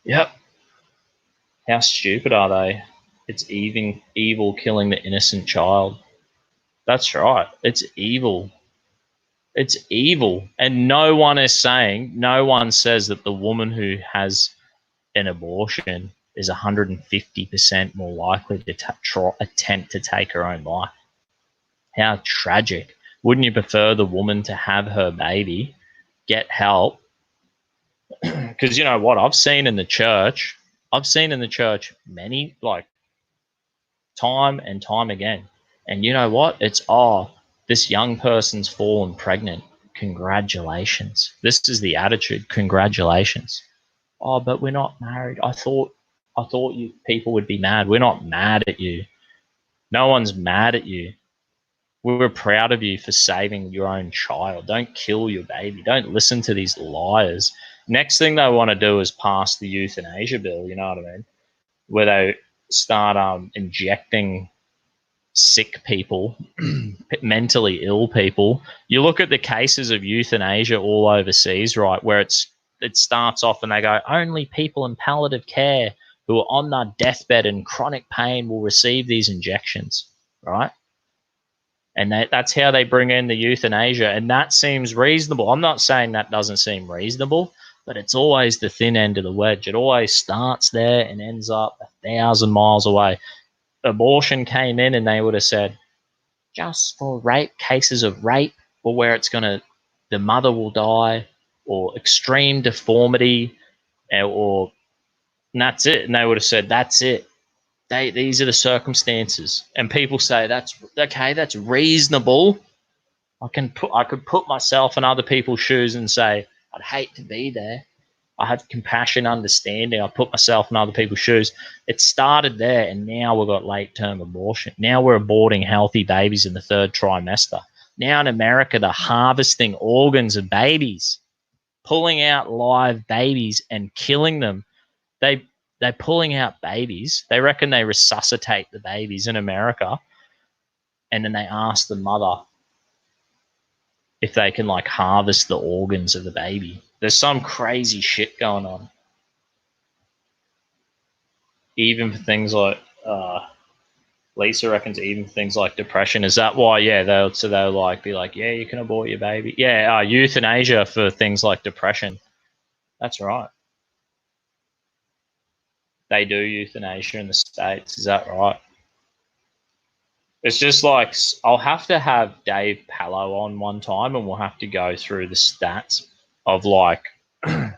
Yep. How stupid are they? It's evil killing the innocent child. That's right. It's evil. It's evil. And no one says that the woman who has an abortion is 150% more likely to attempt to take her own life. How tragic. Wouldn't you prefer the woman to have her baby, get help? Because you know what? I've seen in the church many, time and time again. And you know what? It's, This young person's fallen pregnant. Congratulations. This is the attitude. Congratulations. Oh, but we're not married. I thought you people would be mad. We're not mad at you. No one's mad at you. We're proud of you for saving your own child. Don't kill your baby. Don't listen to these liars. Next thing they want to do is pass the euthanasia bill, you know what I mean? Where they start injecting sick people, mentally ill people. You look at the cases of euthanasia all overseas, right, where it starts off and they go, only people in palliative care who are on their deathbed in chronic pain will receive these injections, right? And that's how they bring in the euthanasia, and that seems reasonable. I'm not saying that doesn't seem reasonable, but it's always the thin end of the wedge. It always starts there and ends up 1,000 miles away. Abortion came in and they would have said, just for rape, cases of rape, or where the mother will die, or extreme deformity, and that's it. And they would have said, that's it. These are the circumstances. And people say, that's okay, that's reasonable. I could put myself in other people's shoes and say, I'd hate to be there. I have compassion, understanding. I put myself in other people's shoes. It started there, and now we've got late-term abortion. Now we're aborting healthy babies in the 3rd trimester. Now in America, they're harvesting organs of babies, pulling out live babies and killing them. They're pulling out babies. They reckon they resuscitate the babies in America, and then they ask the mother if they can like harvest the organs of the baby. There's some crazy shit going on. Even for things like Lisa reckons, even for things like depression. Is that why? Yeah, they'll like be like, yeah, you can abort your baby. Yeah, euthanasia for things like depression. That's right. They do euthanasia in the States. Is that right? It's just like, I'll have to have Dave Pallow on one time, and we'll have to go through the stats of like the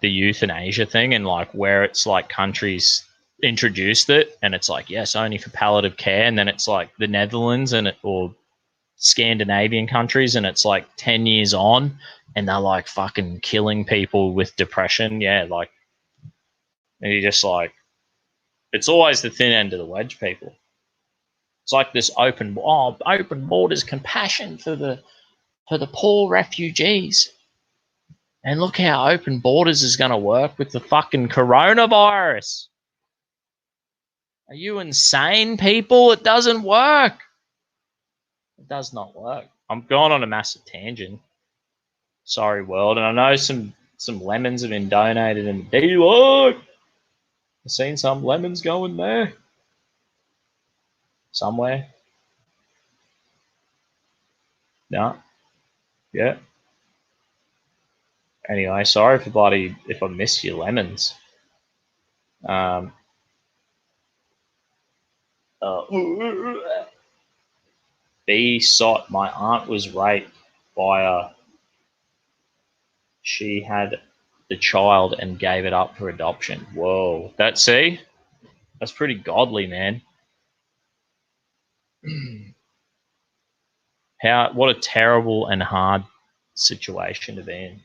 euthanasia thing, and like where it's like countries introduced it, and it's like, yes, only for palliative care, and then it's like the Netherlands or Scandinavian countries, and it's like 10 years on, and they're like fucking killing people with depression. Yeah, like, and you just like, it's always the thin end of the wedge, people. It's like this open borders, compassion for the poor refugees. And look how open borders is going to work with the fucking coronavirus. Are you insane, people? It doesn't work. It does not work. I'm going on a massive tangent. Sorry, world. And I know some lemons have been donated in the D-Log. I've seen some lemons going there. Somewhere. No. Yeah. Anyway, sorry if I missed your lemons. B-Sot, my aunt was raped by she had the child and gave it up for adoption. Whoa. That's pretty godly, man. What a terrible and hard situation to be in.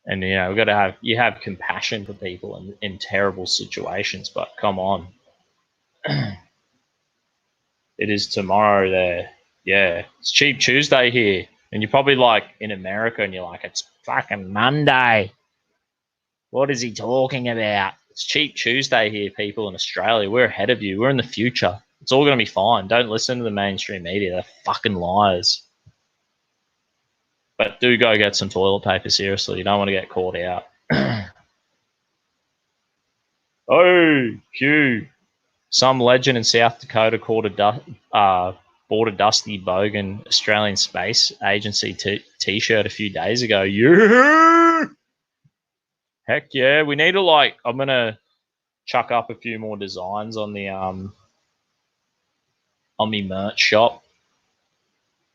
And we've got to have compassion for people in terrible situations, but come on. It is tomorrow there. Yeah. It's Cheap Tuesday here. And you're probably like in America and you're like, it's fucking Monday. What is he talking about? It's Cheap Tuesday here, people in Australia. We're ahead of you. We're in the future. It's all going to be fine. Don't listen to the mainstream media. They're fucking liars. But do go get some toilet paper, seriously. You don't want to get caught out. Oh, Q. Some legend in South Dakota bought a Dusty Bogan Australian Space Agency t-shirt a few days ago. Yeah! Heck yeah. We need to I'm going to chuck up a few more designs on the on the merch shop.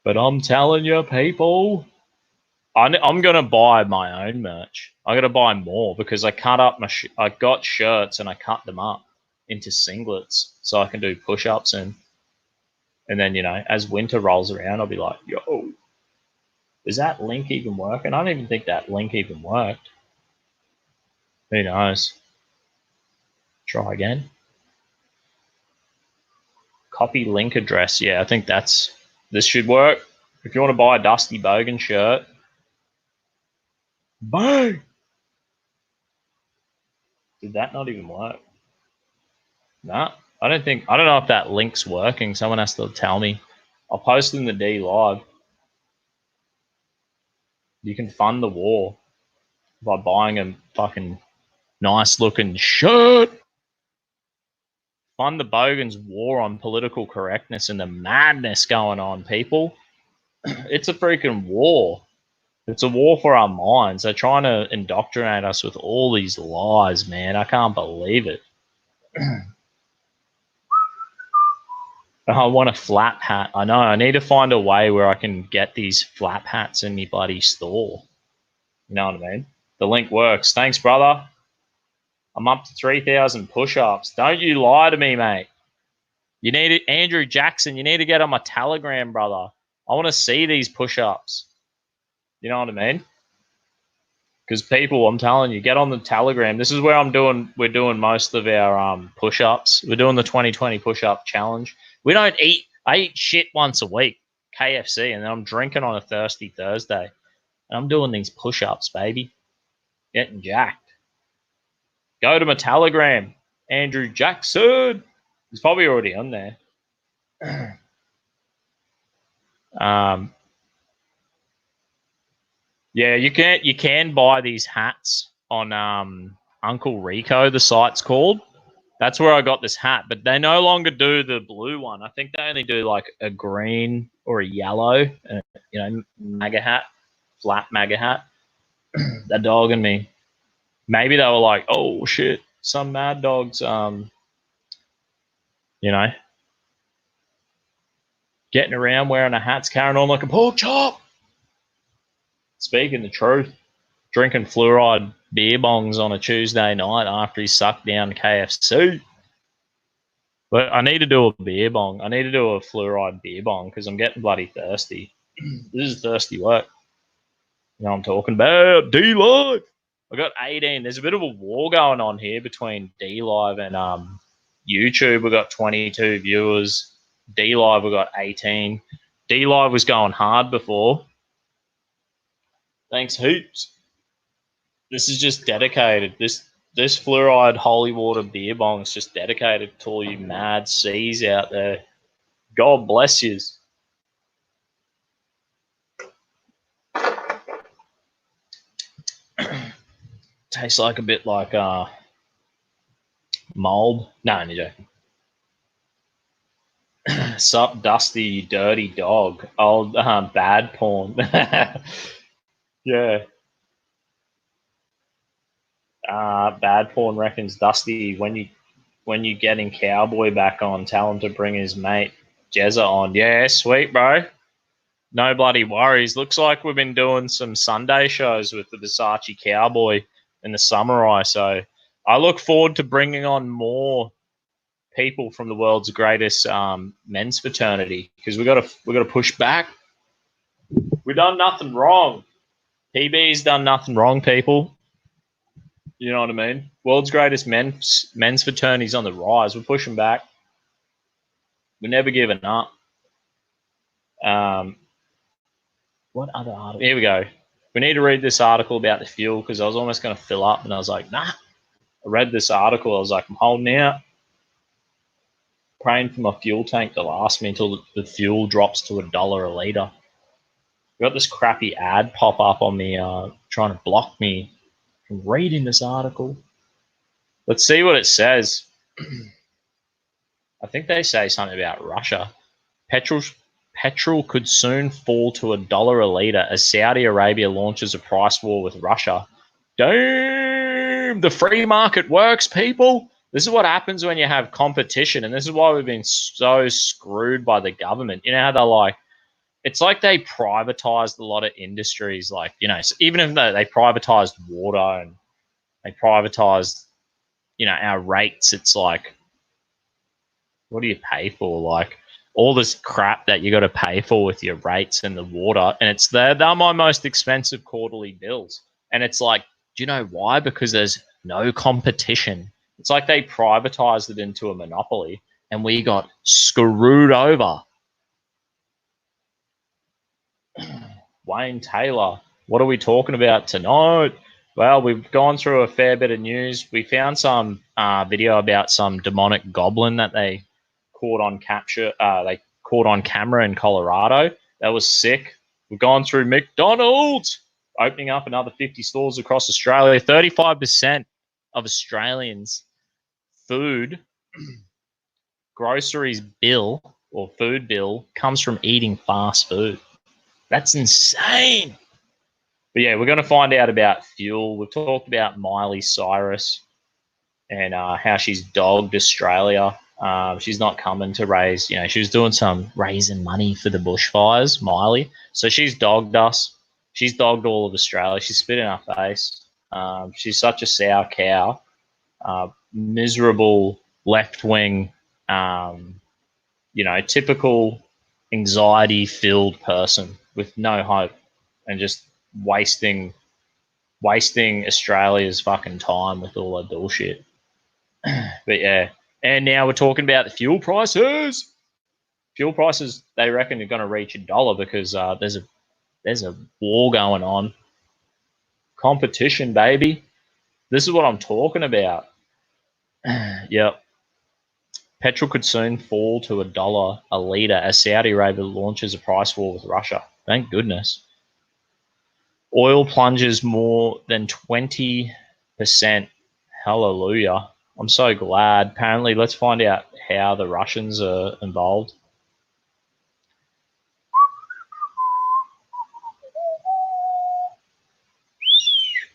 But I'm telling you, people, I'm going to buy my own merch. I'm going to buy more because I cut up I got shirts and I cut them up into singlets so I can do push-ups in. And then, you know, as winter rolls around, I'll be like, yo, does that link even work? And I don't even think that link even worked. Who knows? Try again. Copy link address. Yeah, I think this should work. If you want to buy a Dusty Bogan shirt, bang! Did that not even work? Nah, I don't know if that link's working. Someone has to tell me. I'll post in the D live. You can fund the war by buying a fucking nice looking shirt. Fund the Bogan's war on political correctness and the madness going on, people. It's a freaking war. It's a war for our minds. They're trying to indoctrinate us with all these lies, man. I can't believe it. I want a flap hat. I know. I need to find a way where I can get these flap hats in my bloody store. You know what I mean? The link works. Thanks, brother. I'm up to 3,000 push-ups. Don't you lie to me, mate. You need it, Andrew Jackson. You need to get on my Telegram, brother. I want to see these push-ups. You know what I mean? Because people, I'm telling you, get on the Telegram. This is where we're doing most of our push-ups. We're doing the 2020 push-up challenge. We don't eat. I eat shit once a week, KFC, and then I'm drinking on a thirsty Thursday. And I'm doing these push-ups, baby. Getting jacked. Go to my Telegram, Andrew Jackson. He's probably already on there. Yeah, you can buy these hats on Uncle Rico, the site's called. That's where I got this hat, but they no longer do the blue one. I think they only do like a green or a yellow, you know, MAGA hat, flat MAGA hat. They're dogging me. Maybe they were like, oh shit, some mad dogs, you know, getting around wearing a hat's carrying on like a pork chop. Speaking the truth, drinking fluoride beer bongs on a Tuesday night after he sucked down KFC. But I need to do a beer bong. I need to do a fluoride beer bong because I'm getting bloody thirsty. This is thirsty work. You know what I'm talking about? D-Live. I got 18. There's a bit of a war going on here between D-Live and YouTube. We got 22 viewers. D-Live, we got 18. D-Live was going hard before. Thanks heaps. This is just dedicated. This fluoride holy water beer bong is just dedicated to all you mad C's out there. God bless yous. Tastes like a bit like mold. No, I'm joking. Sup, Dusty, dirty dog. Old bad porn. Yeah. Bad porn reckons Dusty, when you getting Cowboy back on, tell him to bring his mate Jezza on. Yeah, sweet, bro. No bloody worries. Looks like we've been doing some Sunday shows with the Versace Cowboy and the Samurai. So I look forward to bringing on more people from the world's greatest men's fraternity because we got to push back. We've done nothing wrong. PB's done nothing wrong, people. You know what I mean? World's greatest men's fraternity's on the rise. We're pushing back. We're never giving up. What other article? Here we go. We need to read this article about the fuel because I was almost going to fill up and I was like, nah. I read this article. I was like, I'm holding out. Praying for my fuel tank to last me until the fuel drops to $1 a litre. We got this crappy ad pop up on me trying to block me from reading this article. Let's see what it says. I think they say something about Russia. Petrol could soon fall to $1 a litre as Saudi Arabia launches a price war with Russia. Damn, the free market works, people. This is what happens when you have competition, and this is why we've been so screwed by the government. You know how they're like, it's like they privatized a lot of industries. Like, you know, so even if they privatized water and they privatized, you know, our rates, it's like, what do you pay for? Like, all this crap that you got to pay for with your rates and the water, and they're my most expensive quarterly bills. And it's like, do you know why? Because there's no competition. It's like they privatized it into a monopoly, and we got screwed over. Wayne Taylor, what are we talking about tonight? Well, we've gone through a fair bit of news. We found some video about some demonic goblin that they caught on camera in Colorado. That was sick. We've gone through McDonald's opening up another 50 stores across Australia. 35% of Australians' food groceries bill or food bill comes from eating fast food. That's insane. But yeah, we're going to find out about fuel. We've talked about Miley Cyrus and how she's dogged Australia. She's not coming to raise, she was doing some raising money for the bushfires, Miley. So she's dogged us. She's dogged all of Australia. She's spit in our face. She's such a sour cow. Miserable left-wing, typical anxiety-filled person with no hope and just wasting Australia's fucking time with all that bullshit. But yeah, and now we're talking about the fuel prices. Fuel prices, they reckon, are going to reach $1 because there's a war going on. Competition, baby. This is what I'm talking about. Yep. Petrol could soon fall to $1 a litre as Saudi Arabia launches a price war with Russia. Thank goodness. Oil plunges more than 20%. Hallelujah. I'm so glad. Apparently, let's find out how the Russians are involved.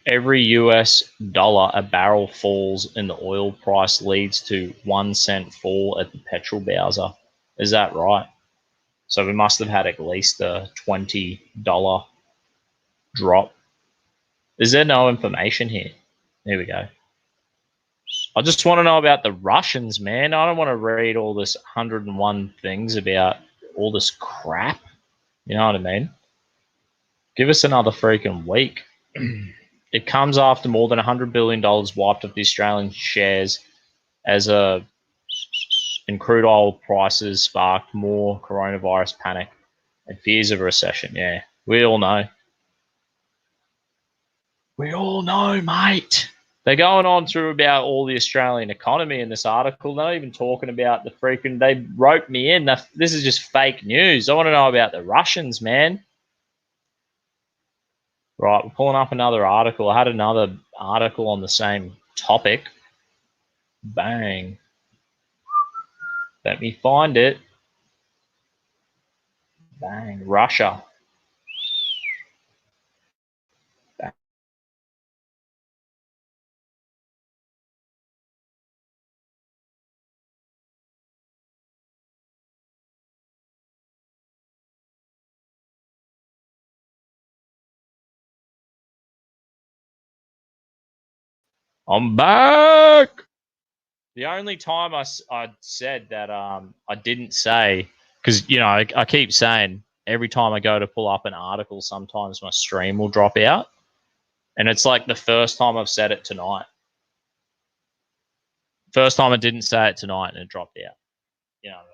Every US dollar a barrel falls in the oil price leads to 1 cent fall at the petrol bowser. Is that right? So we must have had at least a $20 drop. Is there no information here? There we go. I just want to know about the Russians, man. I don't want to read all this 101 things about all this crap. You know what I mean? Give us another freaking week. It comes after more than $100 billion wiped off the Australian shares as in crude oil prices sparked more coronavirus panic and fears of a recession. Yeah, we all know. We all know, mate. They're going on through about all the Australian economy in this article. They're not even talking about the freaking... They roped me in. This is just fake news. I want to know about the Russians, man. Right, we're pulling up another article. I had another article on the same topic. Bang. Let me find it. Bang. Russia. Bang. I'm back. The only time I said that I didn't say, because, I keep saying every time I go to pull up an article, sometimes my stream will drop out. And it's like the first time I've said it tonight. First time I didn't say it tonight and it dropped out. You know what I mean?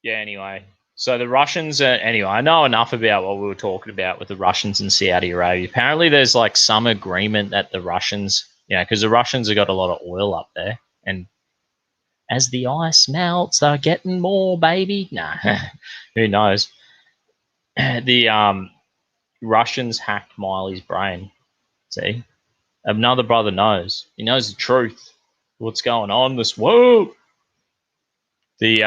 Yeah, anyway. So the Russians, anyway, I know enough about what we were talking about with the Russians and Saudi Arabia. Apparently there's like some agreement that the Russians, because the Russians have got a lot of oil up there. And as the ice melts, they're getting more, baby. Nah, who knows? The Russians hacked Miley's brain. See? Another brother knows. He knows the truth. What's going on in this world? The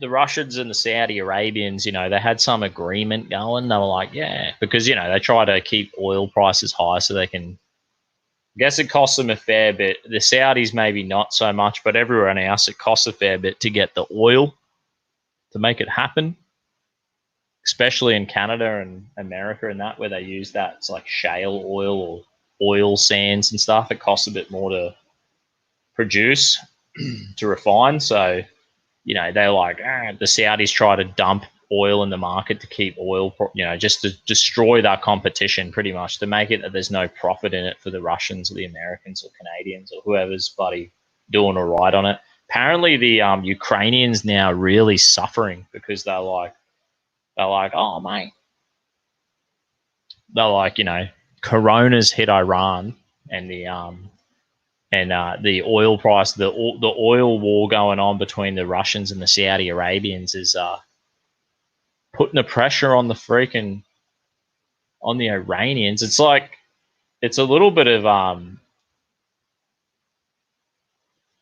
Russians and the Saudi Arabians, they had some agreement going. They were like, yeah, because, they try to keep oil prices high so they can, I guess it costs them a fair bit. The Saudis maybe not so much, but everyone else, it costs a fair bit to get the oil to make it happen. especially in Canada and America and that, where they use that. It's like shale oil or oil sands and stuff. It costs a bit more to produce, to refine. So, you know, they're like, the Saudis try to dump oil in the market to keep oil, you know, just to destroy that competition pretty much, to make it that there's no profit in it for the Russians or the Americans or Canadians or whoever's bloody doing all right on it. Apparently the Ukrainians now really suffering because they're like, oh mate, they're like, you know, Corona's hit Iran and the oil price, the oil war going on between the Russians and the Saudi Arabians is putting the pressure on the Iranians. It's like, it's a little bit of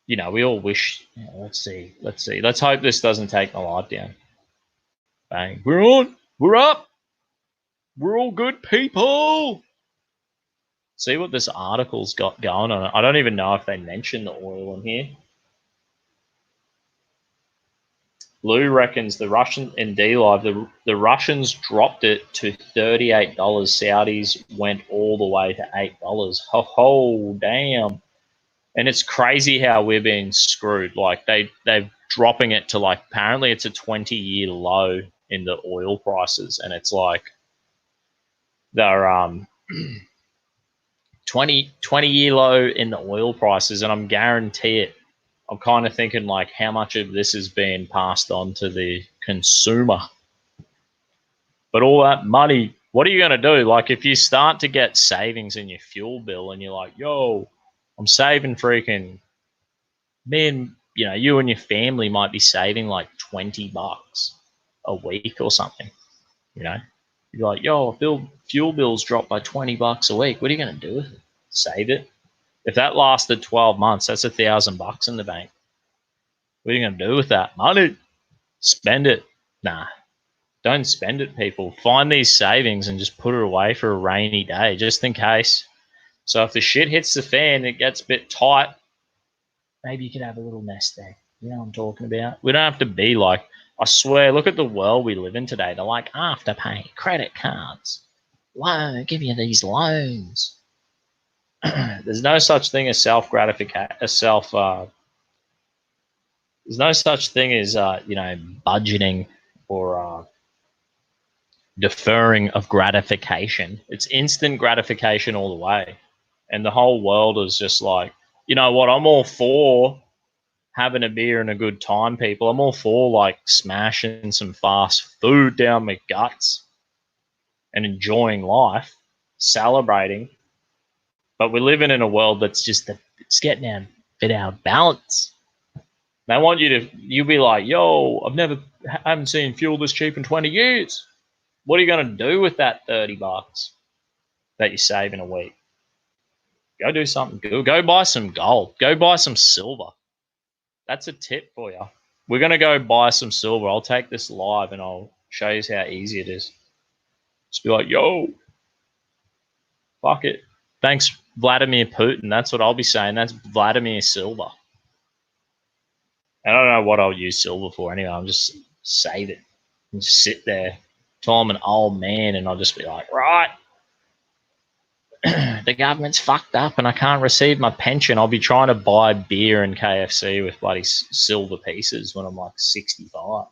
you know, we all wish. You know, let's see. Let's hope this doesn't take my life down. Bang. We're on. We're up. We're all good people. See what this article's got going on. I don't even know if they mention the oil in here. Lou reckons the Russian in D-Live, the Russians dropped it to $38. Saudis went all the way to $8. Ho, damn. And it's crazy how we're being screwed. Like they're dropping it to, like, apparently it's a 20-year low in the oil prices, and it's like they're 20-year low in the oil prices, and I'm guarantee it. I'm kind of thinking, like, how much of this is being passed on to the consumer? But all that money, what are you going to do? Like, if you start to get savings in your fuel bill and you're like, yo, I'm saving freaking, man, you know, you and your family might be saving like $20 a week or something, you know? You're like, yo, fuel bills dropped by $20 a week. What are you going to do with it? Save it? If that lasted 12 months, that's $1,000 in the bank. What are you going to do with that money? Spend it? Nah, don't spend it, people. Find these savings and just put it away for a rainy day, just in case. So if the shit hits the fan, it gets a bit tight, maybe you could have a little nest egg. You know what I'm talking about? We don't have to be like, I swear, look at the world we live in today. They're like, Afterpay, credit cards, loan, give you these loans. There's no such thing as self-gratification, there's no such thing as, you know, budgeting or deferring of gratification. It's instant gratification all the way. And the whole world is just like, you know what, I'm all for having a beer and a good time, people. I'm all for, like, smashing some fast food down my guts and enjoying life, celebrating. But we're living in a world that's just, it's getting a bit out of balance. They want you'll be like, yo, I haven't seen fuel this cheap in 20 years. What are you going to do with that $30 that you save in a week? Go do something good. Go buy some gold. Go buy some silver. That's a tip for you. We're going to go buy some silver. I'll take this live and I'll show you how easy it is. Just be like, yo, fuck it. Thanks, Vladimir Putin. That's what I'll be saying. That's Vladimir Silver. I don't know what I'll use silver for anyway. I'll just save it and just sit there till I'm an old man, and I'll just be like, right, the government's fucked up and I can't receive my pension. I'll be trying to buy beer and KFC with bloody silver pieces when I'm like 65.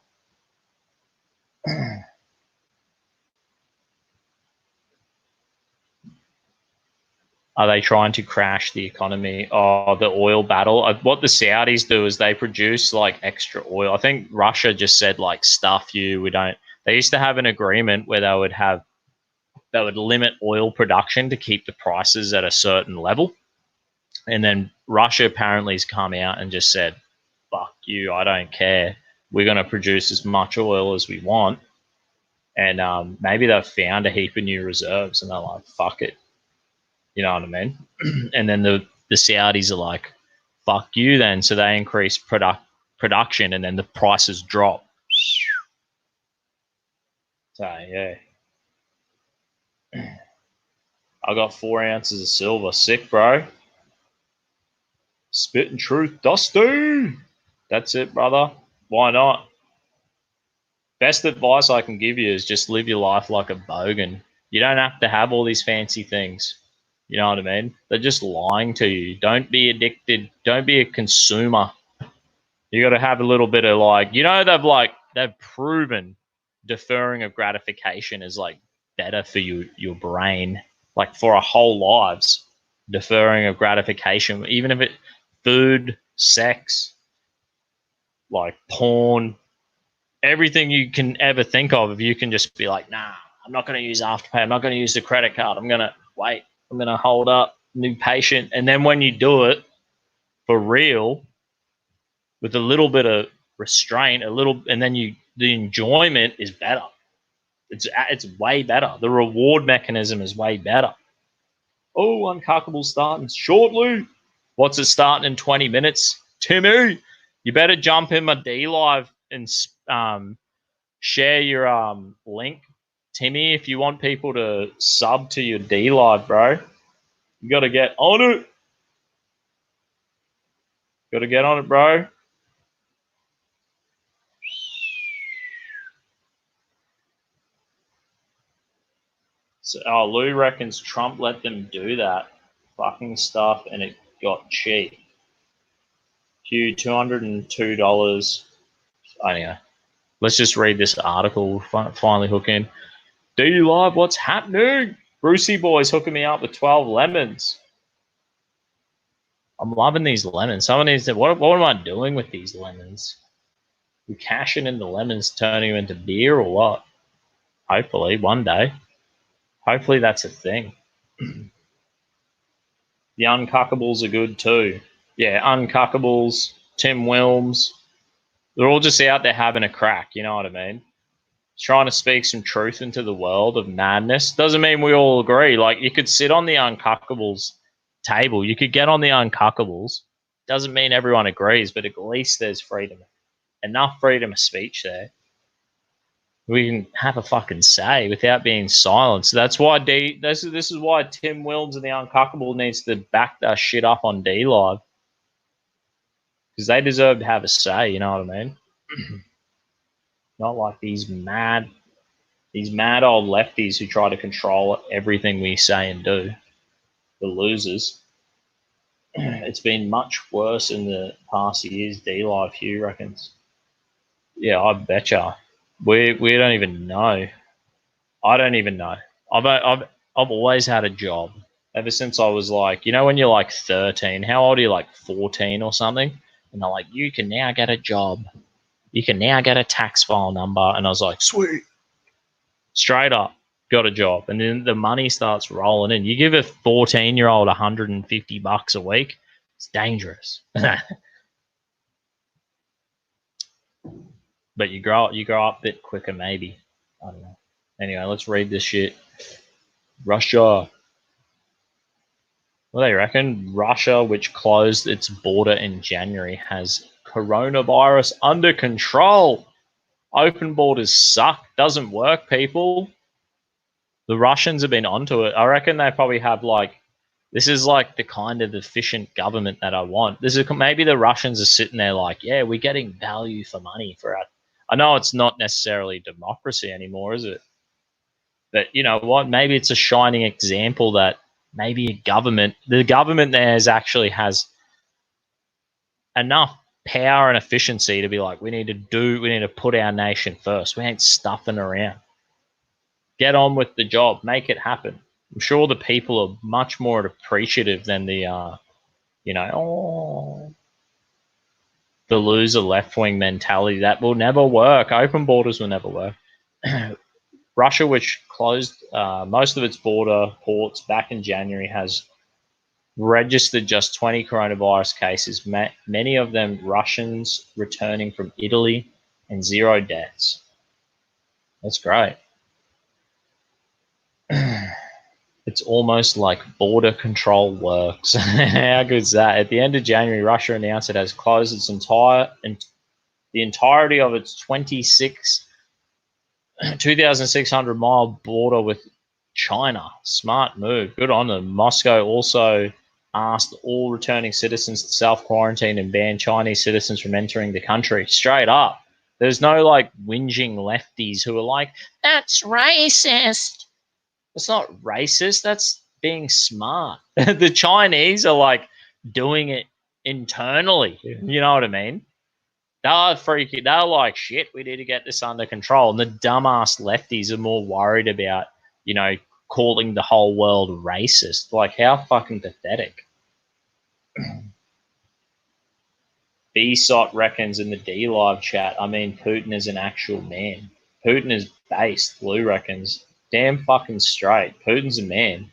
Are they trying to crash the economy? Oh, the oil battle. What the Saudis do is they produce, like, extra oil. I think Russia just said, like, stuff you, we don't. They used to have an agreement where they would limit oil production to keep the prices at a certain level. And then Russia apparently has come out and just said, fuck you, I don't care. We're going to produce as much oil as we want. And maybe they've found a heap of new reserves and they're like, fuck it. You know what I mean? And then the Saudis are like, fuck you then. So they increase production and then the prices drop. So, yeah. I got 4 ounces of silver. Sick, bro. Spitting truth, Dusty. That's it, brother. Why not? Best advice I can give you is just live your life like a bogan. You don't have to have all these fancy things. You know what I mean? They're just lying to you. Don't be addicted. Don't be a consumer. You got to have a little bit of like, they've proven deferring of gratification is like better for your brain, like for our whole lives. Deferring of gratification, even if it food, sex, like porn, everything you can ever think of, if you can just be like, nah, I'm not going to use Afterpay. I'm not going to use the credit card. I'm going to wait. I'm going to hold up, be patient. And then when you do it for real, with a little bit of restraint, and then the enjoyment is better. It's way better. The reward mechanism is way better. Oh, Uncuckable starting shortly. What's it starting in 20 minutes? Timmy, you better jump in my D Live and share your link. Timmy, if you want people to sub to your D Live, bro, you got to get on it. Got to get on it, bro. So, Lou reckons Trump let them do that fucking stuff and it got cheap. Hugh, $202. Anyway, let's just read this article. Finally hook in. D Live, what's happening? Brucey boy's hooking me up with 12 lemons. I'm loving these lemons. Someone needs to, what am I doing with these lemons? We cashing in the lemons, turning them into beer or what? Hopefully, one day. Hopefully that's a thing. The Uncuckables are good too. Yeah, Uncuckables, Tim Wilms. They're all just out there having a crack, you know what I mean? Trying to speak some truth into the world of madness. Doesn't mean we all agree. Like, you could sit on the Uncuckables table. You could get on the Uncuckables. Doesn't mean everyone agrees, but at least there's freedom. Enough freedom of speech there. We can have a fucking say without being silenced. That's why this is why Tim Wilms and the Uncuckable needs to back that shit up on D Live. Because they deserve to have a say, you know what I mean? Not like these mad old lefties who try to control everything we say and do. The losers. It's been much worse in the past years, D Live, Hugh reckons. Yeah, I betcha. We don't even know. I don't even know. I've always had a job ever since I was like, you know, when you're like 13. How old are you? Like 14 or something? And they're like, you can now get a job. You can now get a tax file number. And I was like, sweet. Straight up, got a job. And then the money starts rolling in. You give a 14-year-old $150 a week, it's dangerous. But you grow up a bit quicker, maybe. I don't know. Anyway, let's read this shit. Russia. What do they reckon? Russia, which closed its border in January, has coronavirus under control. Open borders suck. Doesn't work, people. The Russians have been onto it. I reckon they probably have like, this is like the kind of efficient government that I want. This is maybe the Russians are sitting there like, yeah, we're getting value for money for our. I know it's not necessarily democracy anymore, is it? But you know what? Maybe it's a shining example that maybe the government there has enough power and efficiency to be like, we need to put our nation first. We ain't stuffing around. Get on with the job. Make it happen. I'm sure the people are much more appreciative than the loser left-wing mentality. That will never work. Open borders will never work. Russia, which closed most of its border ports back in January, has registered just 20 coronavirus cases, many of them Russians returning from Italy, and 0 deaths. That's great. It's almost like border control works. How good is that? At the end of January, Russia announced it has closed its the entirety of its 2,600 mile border with China. Smart move. Good on them. Moscow also asked all returning citizens to self-quarantine and ban Chinese citizens from entering the country. Straight up. There's no like whinging lefties who are like, that's racist. It's not racist. That's being smart. The Chinese are like doing it internally. You know what I mean? They're freaking. They're like, shit, we need to get this under control. And the dumbass lefties are more worried about, you know, calling the whole world racist. Like, how fucking pathetic. BSOT reckons in the D Live chat, I mean, Putin is an actual man. Putin is based, Lou reckons. Damn fucking straight. Putin's a man.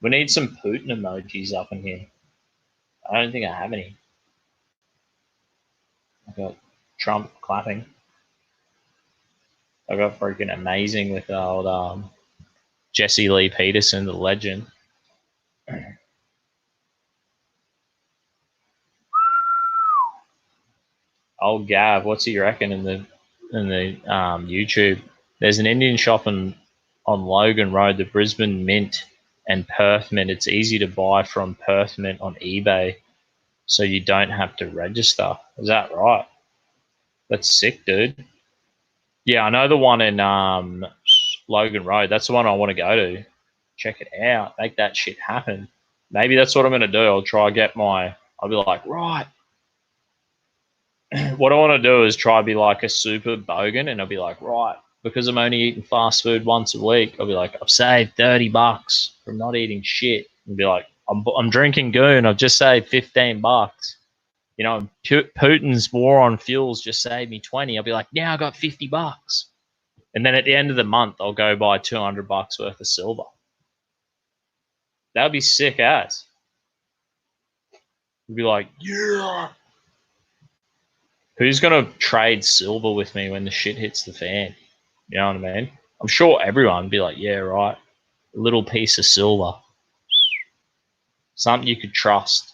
We need some Putin emojis up in here. I don't think I have any. I got Trump clapping. I got freaking amazing with old Jesse Lee Peterson, the legend. Old Gav, what's he reckon in the YouTube? There's an Indian shop on Logan Road, the Brisbane Mint and Perth Mint. It's easy to buy from Perth Mint on eBay, so you don't have to register. Is that right? That's sick, dude. Yeah, I know the one in Logan Road. That's the one I want to go to. Check it out. Make that shit happen. Maybe that's what I'm going to do. I'll try get my... I'll be like, right. What I want to do is try to be like a super bogan, and I'll be like, right, because I'm only eating fast food once a week, I'll be like, I've saved $30 from not eating shit. And be like, I'm drinking goon. I've just saved $15. You know, Putin's war on fuels just saved me 20. I'll be like, now I got $50. And then at the end of the month, I'll go buy $200 worth of silver. That would be sick ass. You'd be like, yeah. Who's going to trade silver with me when the shit hits the fan? You know what I mean? I'm sure everyone would be like, yeah, right. A little piece of silver. Something you could trust.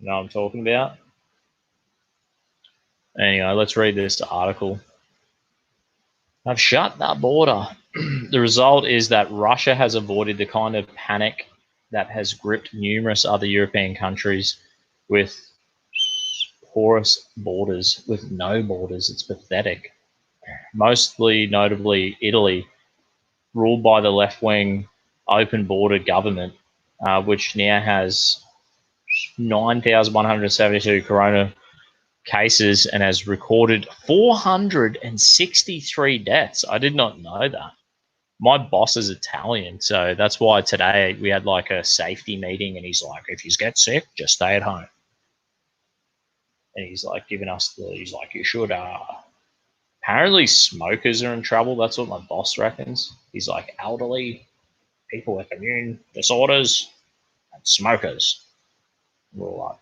You know what I'm talking about? Anyway, let's read this article. I've shut that border. The result is that Russia has avoided the kind of panic that has gripped numerous other European countries with porous borders, with no borders. It's pathetic. Mostly notably Italy, ruled by the left-wing open border government, which now has 9,172 corona cases and has recorded 463 deaths. I did not know that. My boss is Italian, so that's why today we had like a safety meeting, and he's like, if you get sick, just stay at home. And he's like giving us he's like, you should, apparently smokers are in trouble. That's what my boss reckons. He's like, elderly, people with immune disorders, and smokers. We're like,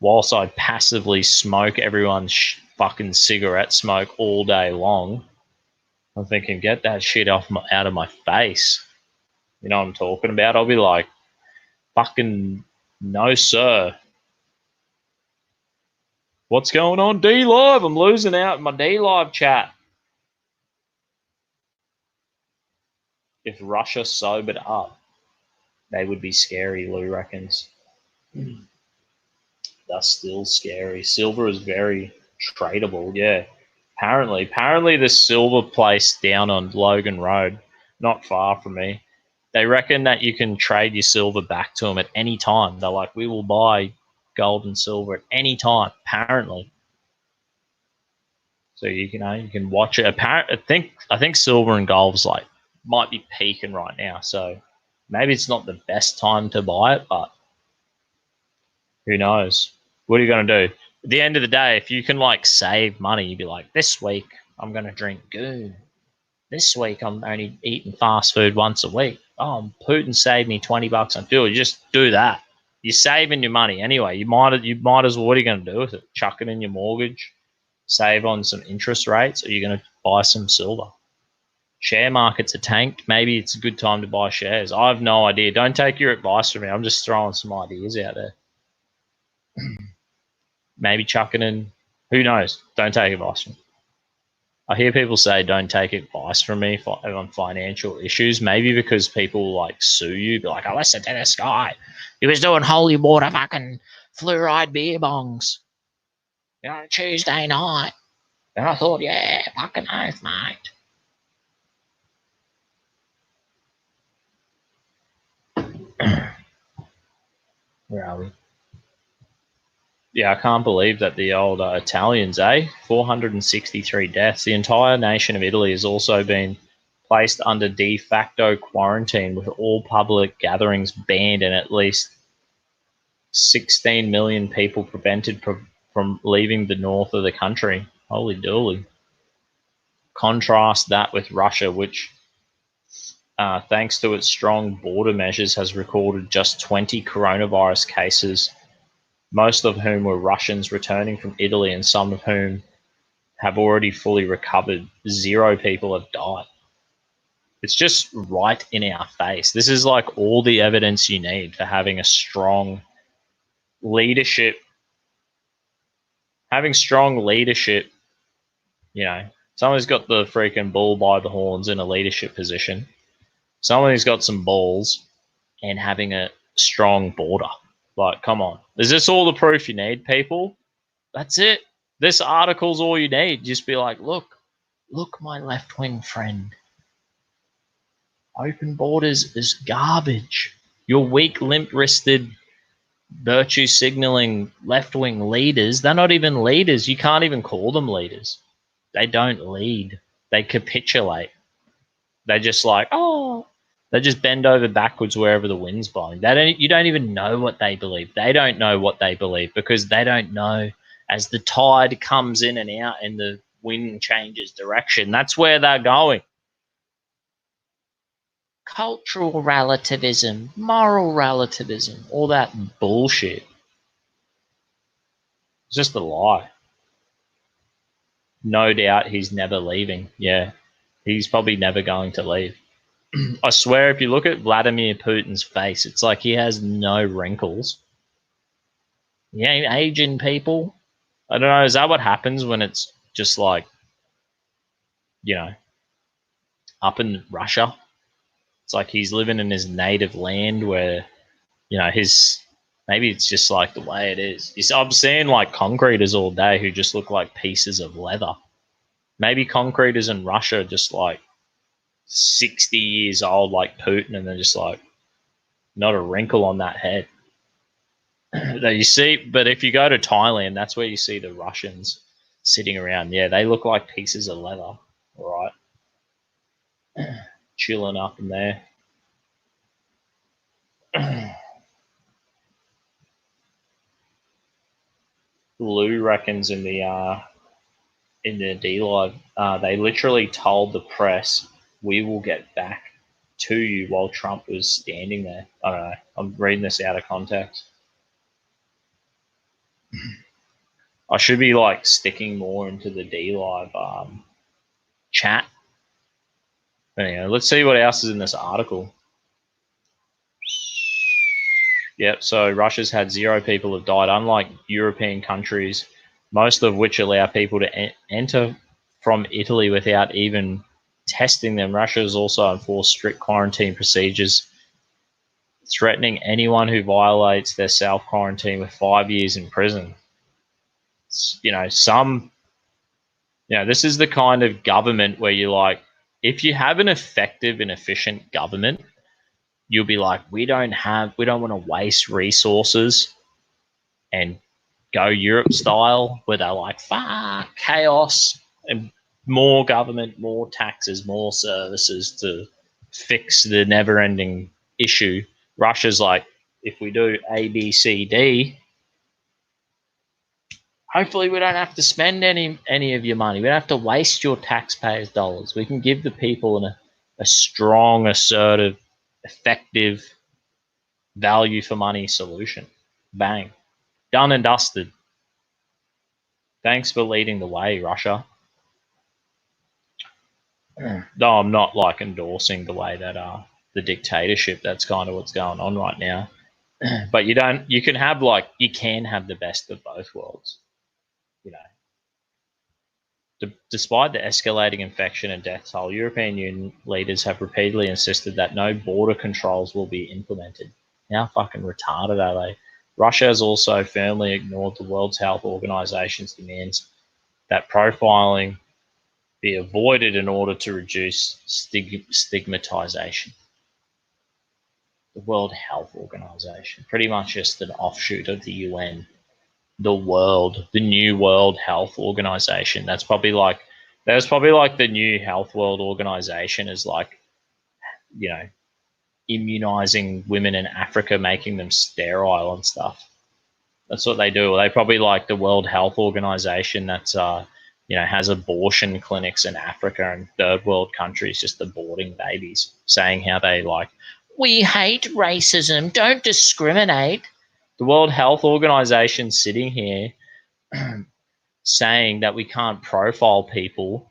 whilst I passively smoke everyone's fucking cigarette smoke all day long, I'm thinking, get that shit out of my face. You know what I'm talking about? I'll be like, fucking no, sir. What's going on, D Live? I'm losing out in my D Live chat. If Russia sobered up, they would be scary, Lou reckons. That's still scary. Silver is very tradable, yeah. Apparently the silver place down on Logan Road, not far from me, they reckon that you can trade your silver back to them at any time. They're like, we will buy gold and silver at any time, apparently. So you can watch it. I think silver and gold's like might be peaking right now. So maybe it's not the best time to buy it, but who knows? What are you going to do? At the end of the day, if you can like save money, you'd be like, this week I'm going to drink goon. This week I'm only eating fast food once a week. Oh, Putin saved me $20 on fuel. You just do that. You're saving your money anyway. You might as well. What are you going to do with it? Chuck it in your mortgage, save on some interest rates, or you're going to buy some silver. Share markets are tanked. Maybe it's a good time to buy shares. I have no idea. Don't take your advice from me. I'm just throwing some ideas out there. Maybe chuck it in. Who knows? Don't take advice from me. I hear people say don't take advice from me on financial issues. Maybe because people like sue you. Be like, oh, listen to this guy. He was doing holy water fucking fluoride beer bongs. On a Tuesday night. And I thought, yeah, fucking oath, mate. Where are we? Yeah, I can't believe that the old Italians, 463 deaths. The entire nation of Italy has also been placed under de facto quarantine with all public gatherings banned and at least 16 million people prevented from leaving the north of the country. Holy dooly. Contrast that with Russia, which, thanks to its strong border measures, has recorded just 20 coronavirus cases, most of whom were Russians returning from Italy and some of whom have already fully recovered. 0 people have died. It's just right in our face. This is like all the evidence you need for having a strong leadership. Having strong leadership, you know, someone who's got the freaking bull by the horns in a leadership position, someone who's got some balls, and having a strong border. Like, come on. Is this all the proof you need, people? That's it. This article's all you need. Just be like, look, my left-wing friend. Open borders is garbage. Your weak, limp-wristed, virtue-signaling left-wing leaders, they're not even leaders. You can't even call them leaders. They don't lead. They capitulate. They're just like, oh, they just bend over backwards wherever the wind's blowing. You don't even know what they believe. They don't know what they believe because they don't know as the tide comes in and out and the wind changes direction. That's where they're going. Cultural relativism, moral relativism, all that bullshit. It's just a lie. No doubt he's never leaving. Yeah, he's probably never going to leave. I swear, if you look at Vladimir Putin's face, it's like he has no wrinkles. He ain't aging, people. I don't know, is that what happens when it's just like, you know, up in Russia? It's like he's living in his native land where, you know, maybe it's just like the way it is. I'm seeing like concreters all day who just look like pieces of leather. Maybe concreters in Russia are just like 60 years old like Putin and they're just like not a wrinkle on that head. You see, but if you go to Thailand, that's where you see the Russians sitting around. Yeah, they look like pieces of leather, all right? Chilling up in there. Lou reckons in the D-Live, they literally told the press, we will get back to you while Trump was standing there. I don't know. I'm reading this out of context. I should be like sticking more into the D-Live chat. Anyway, let's see what else is in this article. Yep, so Russia's had 0 people have died, unlike European countries, most of which allow people to enter from Italy without even testing them. Russia has also enforced strict quarantine procedures, threatening anyone who violates their self-quarantine with 5 years in prison. You know, this is the kind of government where you're like, if you have an effective and efficient government, you'll be like, we don't want to waste resources and go Europe style where they're like, fuck, chaos and more government, more taxes, more services to fix the never ending issue. Russia's like, if we do A, B, C, D, hopefully we don't have to spend any of your money. We don't have to waste your taxpayers' dollars. We can give the people a strong, assertive, effective, value for money solution. Bang. Done and dusted. Thanks for leading the way, Russia. Though I'm not like endorsing the way that the dictatorship, that's kind of what's going on right now. But you can have the best of both worlds. You know. Despite the escalating infection and death toll, European Union leaders have repeatedly insisted that no border controls will be implemented. How fucking retarded are they? Russia has also firmly ignored the World Health Organization's demands that profiling be avoided in order to reduce stigmatization. The World Health Organization, pretty much just an offshoot of the UN. The new World Health Organization. That's probably like the new Health World Organization is like, you know, immunizing women in Africa, making them sterile and stuff. That's what they do. They probably like the World Health Organization that's has abortion clinics in Africa and third world countries, just aborting babies, saying how they like, we hate racism, don't discriminate. The World Health Organization sitting here saying that we can't profile people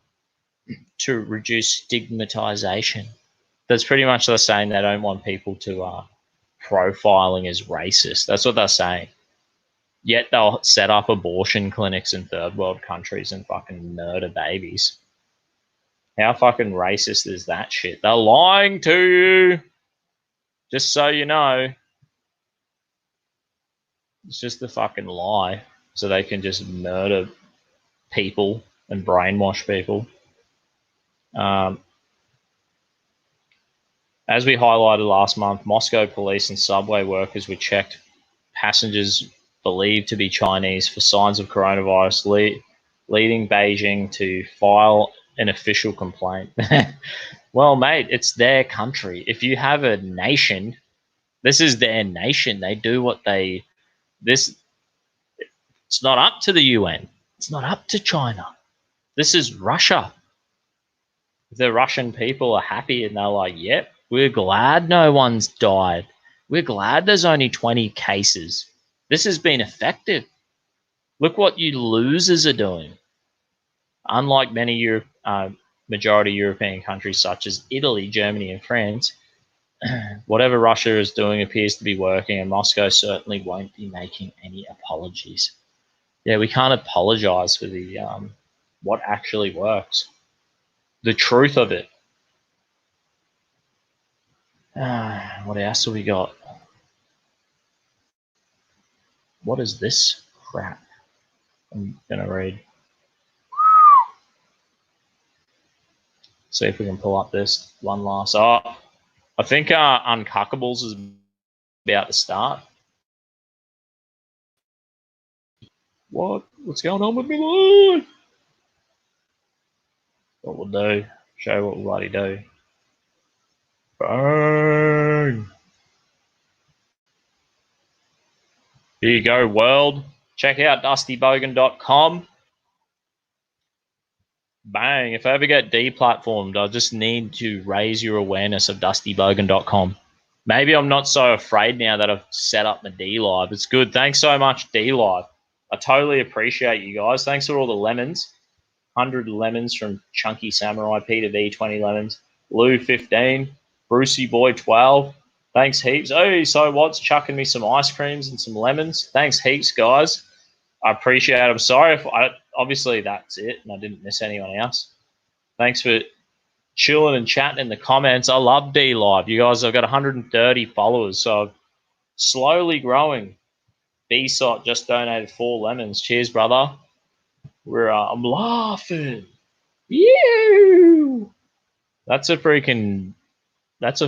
to reduce stigmatization. That's pretty much they're saying they don't want people to profiling as racist. That's what they're saying. Yet they'll set up abortion clinics in third world countries and fucking murder babies. How fucking racist is that shit? They're lying to you. Just so you know. It's just a fucking lie. So they can just murder people and brainwash people. As we highlighted last month, Moscow police and subway workers were checked passengers believed to be Chinese for signs of coronavirus, leading Beijing to file an official complaint. Well, mate, it's their country. If you have a nation, this is their nation. They do what they... It's not up to the UN. It's not up to China. This is Russia. If the Russian people are happy and they're like, yep, we're glad no one's died. We're glad there's only 20 cases. This has been effective. Look what you losers are doing. Unlike many majority European countries such as Italy, Germany, and France, whatever Russia is doing appears to be working, and Moscow certainly won't be making any apologies. Yeah, we can't apologize for the what actually works. The truth of it. What else have we got? What is this crap? I'm going to read. See if we can pull up this one last. Oh, I think Uncuckables is about to start. What's going on with me, Lord? What we'll do, show you what we'll bloody do. Burn. Here you go, world. Check out dustybogan.com. Bang. If I ever get deplatformed, I just need to raise your awareness of dustybogan.com. Maybe I'm not so afraid now that I've set up my D-Live. It's good. Thanks so much, D-Live. I totally appreciate you guys. Thanks for all the lemons. 100 lemons from Chunky Samurai, Peter V, 20 lemons. Lou, 15. Brucey Boy, 12. Thanks heaps. Oh, so what's chucking me some ice creams and some lemons? Thanks heaps, guys. I appreciate it. I'm sorry if obviously that's it and I didn't miss anyone else. Thanks for chilling and chatting in the comments. I love D-Live. You guys, I've got 130 followers, so I'm slowly growing. D-Sot just donated 4 lemons. Cheers, brother. I'm laughing. You. That's a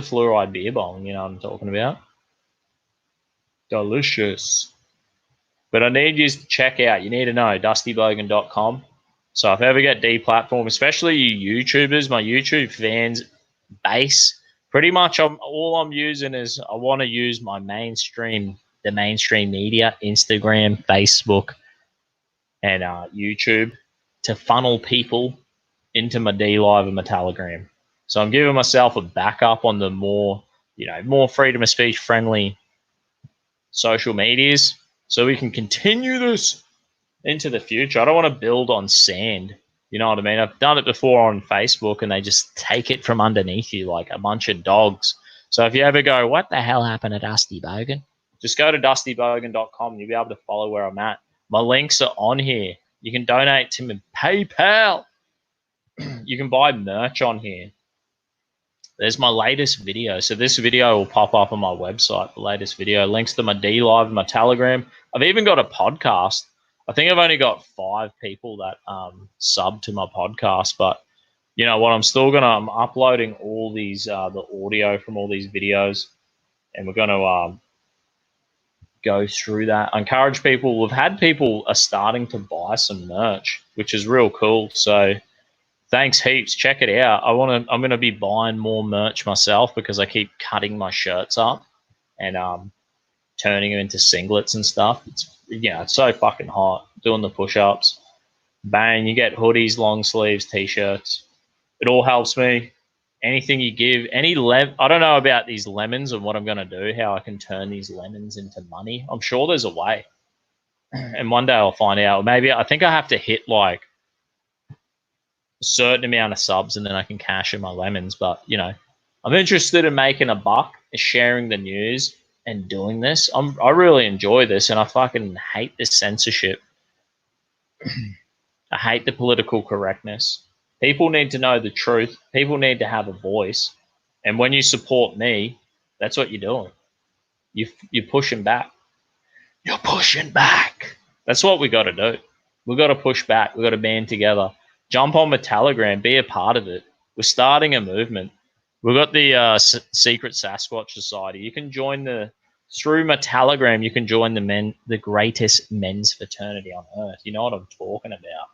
fluoride beer bong, you know what I'm talking about? Delicious. But I need you to check out, you need to know, dustybogan.com. So if I ever get deplatformed, especially you YouTubers, my YouTube fans base, pretty much all I'm using is I want to use the mainstream media, Instagram, Facebook, and YouTube to funnel people into my D-Live and my Telegram. So I'm giving myself a backup on the more freedom of speech friendly social medias so we can continue this into the future. I don't want to build on sand. You know what I mean? I've done it before on Facebook and they just take it from underneath you like a bunch of dogs. So if you ever go, what the hell happened to Dusty Bogan? Just go to dustybogan.com and you'll be able to follow where I'm at. My links are on here. You can donate to me PayPal. You can buy merch on here. There's my latest video. So this video will pop up on my website, the latest video. Links to my D Live, my Telegram. I've even got a podcast. I think I've only got 5 people that sub to my podcast. But you know what? I'm uploading all these, the audio from all these videos. And we're going to go through that. I encourage people. We've had people are starting to buy some merch, which is real cool. So thanks heaps. Check it out. I'm going to be buying more merch myself because I keep cutting my shirts up and turning them into singlets and stuff. It's so fucking hot. Doing the push-ups. Bang, you get hoodies, long sleeves, t-shirts. It all helps me. Anything you give, I don't know about these lemons and what I'm going to do, how I can turn these lemons into money. I'm sure there's a way. And one day I'll find out. Maybe I think I have to hit like a certain amount of subs and then I can cash in my lemons. But, I'm interested in making a buck, sharing the news and doing this. I really enjoy this and I fucking hate this censorship. I hate the political correctness. People need to know the truth. People need to have a voice. And when you support me, that's what you're doing. You're pushing back. You're pushing back. That's what we got to do. We got to push back. We got to band together. Jump on my Telegram. Be a part of it. We're starting a movement. We've got the Secret Sasquatch Society. You can join through my Telegram. You can join the greatest men's fraternity on earth. You know what I'm talking about.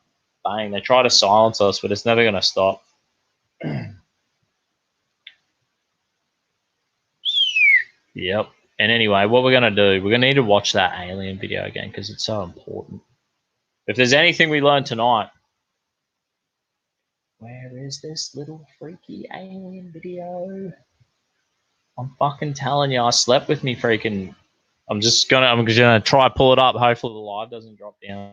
Bang, they try to silence us, but it's never going to stop. Yep. And anyway, what we're going to do, we're going to need to watch that alien video again because it's so important. If there's anything we learned tonight, where is this little freaky alien video? I'm fucking telling you, I slept with me freaking. I'm gonna try to pull it up. Hopefully the live doesn't drop down.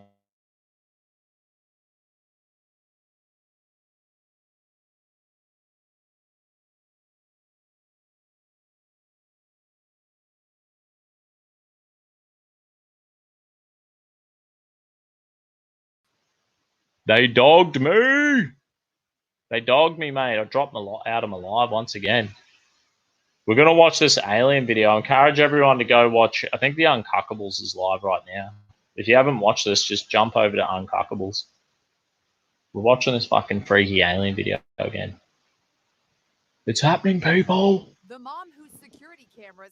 They dogged me. They dogged me, mate. I dropped out of my live once again. We're going to watch this alien video. I encourage everyone to go watch. I think the Uncuckables is live right now. If you haven't watched this, just jump over to Uncuckables. We're watching this fucking freaky alien video again. It's happening, people. The mom whose security cameras.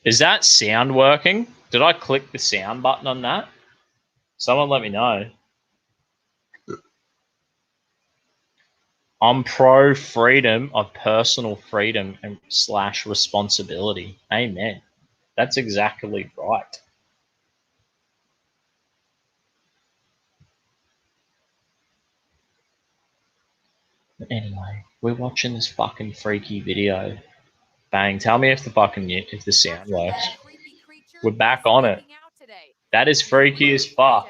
Is that sound working? Did I click the sound button on that? Someone let me know. I'm pro freedom of personal freedom and / responsibility. Amen. That's exactly right. But anyway, we're watching this fucking freaky video. Bang, tell me if the sound works. We're back on it. That is freaky as fuck.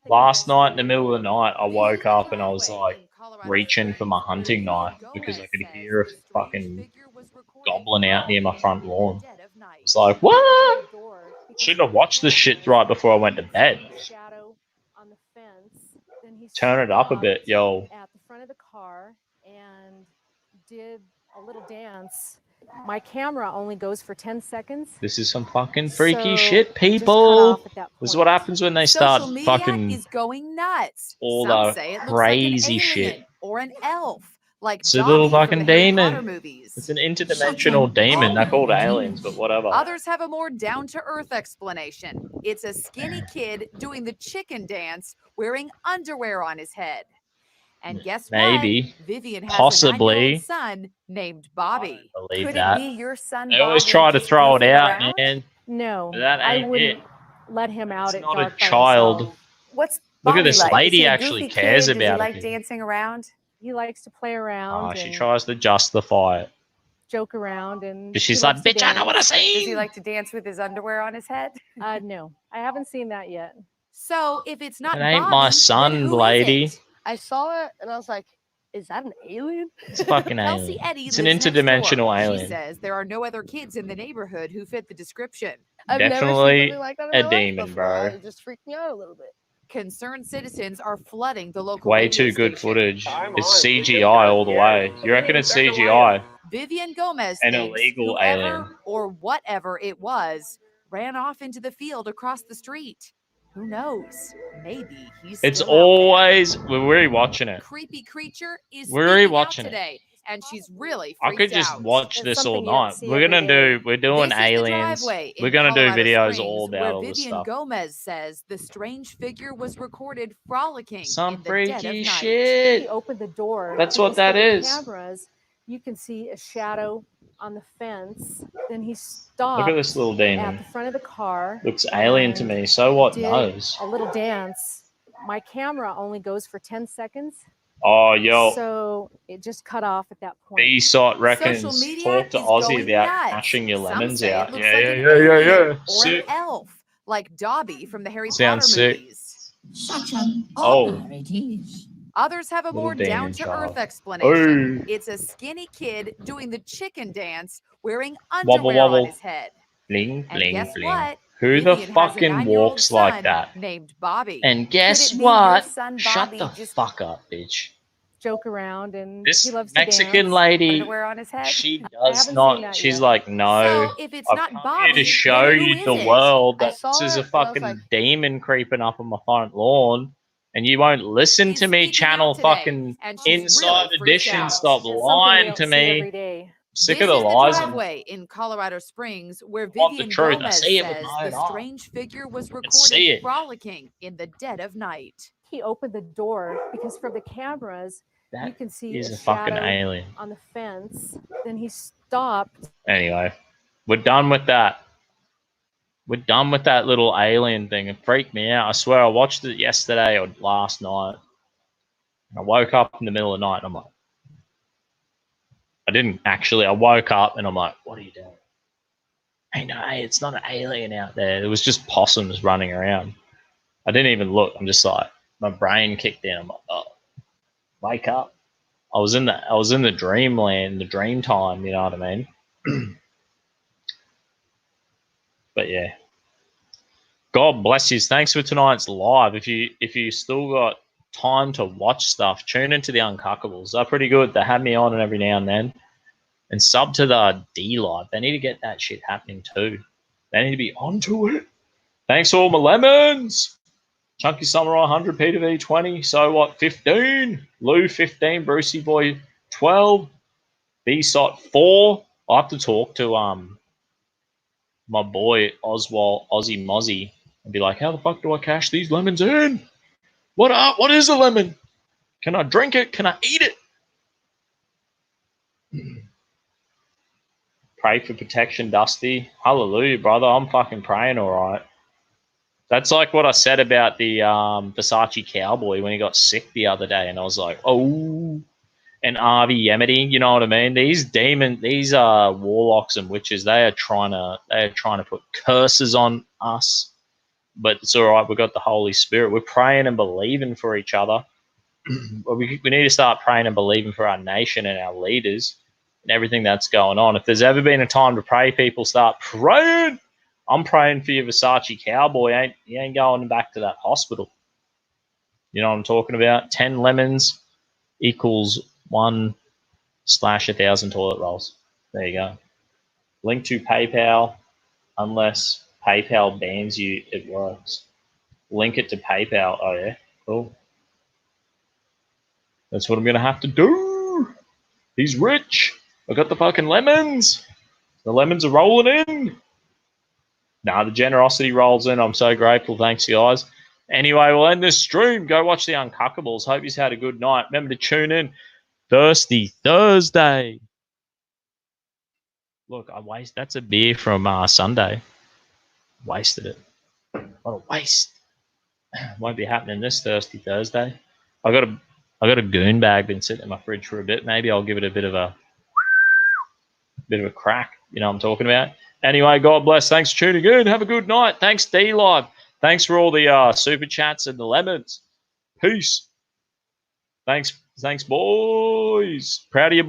Last night in the middle of the night, I woke up and I was like reaching for my hunting knife because I could hear a fucking goblin out near my front lawn. It's like, what? Shouldn't have watched this shit right before I went to bed. Turn it up a bit, yo. At the front of the car and did a little dance. My camera only goes for 10 seconds. This is some fucking freaky shit, people. This is what happens when they start fucking is going nuts. all Some the say it looks crazy like an shit. alien or an elf, like It's a little Dobby from fucking the Harry Potter demon. movies. It's an interdimensional demon. They're called aliens, but whatever. Others have a more down-to-earth explanation. It's a skinny kid doing the chicken dance, wearing underwear on his head. And guess Maybe, what? Vivian has possibly, a 9-year-old son named Bobby. I believe Could that. it be your son? They always Bobby try to just throw it goofing out, around? man. No, But that I ain't wouldn't it. let him out It's at not a dark by child. himself. What's Look at Bobby this like? lady Is he a actually goofy cares kid? Does he about like it. dancing around? He likes to play around Oh, she and tries to justify it. joke around, and But she's he like, loves to bitch, I know what I dance. Does he seen. like to dance with his underwear on his head? No, I haven't seen that yet. So if it's not It ain't Bobby, my then son, who is lady. it? I saw it and I was like, is that an alien? It's a fucking Kelsey alien. Eddy It's an lives next interdimensional door. She alien. says there are no other kids in the neighborhood who fit the description. I've never seen Definitely something like that in a my life demon, before. bro. It just freaked me out a little bit. Concerned citizens are flooding the local Way radio too good station. footage. It's CGI all the way. You reckon it's CGI? Vivian Gomez An thinks illegal whoever alien. or whatever it was ran off into the field across the street. Who knows? Maybe he's It's still out there. always we're rewatching it. Creepy creature is We're speaking out rewatching it. today, and she's really I freaked could just out. watch It's this all something you don't night. see We're every day. we're doing This is the aliens. driveway in We're gonna do Colorado videos Springs, all where about all this Vivian stuff. Gomez says the strange figure was recorded frolicking Some in the dead of freaky night. shit. He opened the door. That's what because that from the is. Cameras, you can see a shadow on the fence. Then he Look stopped at this little at demon. the front of the car. Looks alien to me. So what? Did Knows? a little dance. My camera only goes for 10 seconds. Oh, yo. So it just cut off at that point. B-Sot reckons Social media talk to is Aussie going about nuts. hashing your Some lemons say out. it looks Yeah, like yeah, an yeah, yeah, alien yeah. or Sick. an elf, like Dobby from the Harry Sounds Potter sick. movies. Such an Oh. honor it is. Others have a Little more demon down-to-earth child. explanation. Hey. It's a skinny kid doing the chicken dance, wearing Wobble, underwear on wobble. his head. Bling, And bling, guess bling. what? Who the Vivian has a fucking 9-year-old walks like son that? named Bobby. And guess Could it be your what? son Shut Bobby the just fuck up, bitch. Joke around, and This he loves Mexican to dance. lady, underwear on his head? she I does haven't seen not. that She's yet. like, no. So if it's I've not come Bobby, here to show then who you is the it? world I that saw this is it, a and I was fucking like- demon creeping up on my front lawn, and you won't listen He's to me speaking out channel today, fucking and she's Inside really freaked Edition. out. Stop It's something lying you to don't see every me. day. Sick This of the is the lies. and driveway in Colorado Springs where want the Vivian truth. I Gomez see it with says my the own eye. strange figure was see recorded it. frolicking in the dead of night. He opened the door because from the cameras, you That can see is a a fucking shadow alien. on the fence. Then he stopped. Anyway, we're done with that. We're done with that little alien thing. It freaked me out. I swear I watched it yesterday or last night. I woke up in the middle of the night and I'm like, I didn't actually. I woke up and I'm like, what are you doing? Hey, no, hey, it's not an alien out there. It was just possums running around. I didn't even look. I'm just like, my brain kicked in. I'm like, oh, wake up. I was in the dreamland, the dream time, you know what I mean? But yeah. God bless you. Thanks for tonight's live. If you still got time to watch stuff, tune into the Uncuckables. They're pretty good. They have me on and every now and then. And sub to the D Live. They need to get that shit happening too. They need to be onto it. Thanks all my lemons. Chunky Samurai 100, Peter V 20. So what? 15. Lou 15. Brucey Boy 12. B-Sot 4. I have to talk to my boy Oswald Aussie Mozzie and be like, how the fuck do I cash these lemons in? What is a lemon? Can I drink it? Can I eat it? Pray for protection, Dusty. Hallelujah, brother. I'm fucking praying all right. That's like what I said about the Versace cowboy when he got sick the other day, and I was like, oh. And Arby Yemedy, you know what I mean? These warlocks and witches, they are trying to put curses on us. But it's all right. We've got the Holy Spirit. We're praying and believing for each other. we need to start praying and believing for our nation and our leaders and everything that's going on. If there's ever been a time to pray, people start praying. I'm praying for your Versace cowboy. He ain't going back to that hospital. You know what I'm talking about? 10 lemons equals 1/1,000 toilet rolls. There you go. Link to PayPal. Unless PayPal bans you, it works. Link it to PayPal. Oh, yeah? Cool. That's what I'm going to have to do. He's rich. I got the fucking lemons. The lemons are rolling in. Nah, the generosity rolls in. I'm so grateful. Thanks, guys. Anyway, we'll end this stream. Go watch the Uncuckables. Hope you've had a good night. Remember to tune in Thirsty Thursday. Look, that's a beer from Sunday. Wasted it. What a waste. Won't be happening this Thirsty Thursday. I got a goon bag been sitting in my fridge for a bit. Maybe I'll give it a bit of a crack. You know what I'm talking about? Anyway, God bless. Thanks for tuning in. Have a good night. Thanks, D Live. Thanks for all the super chats and the lemons. Peace. Thanks, boys. Proud of you.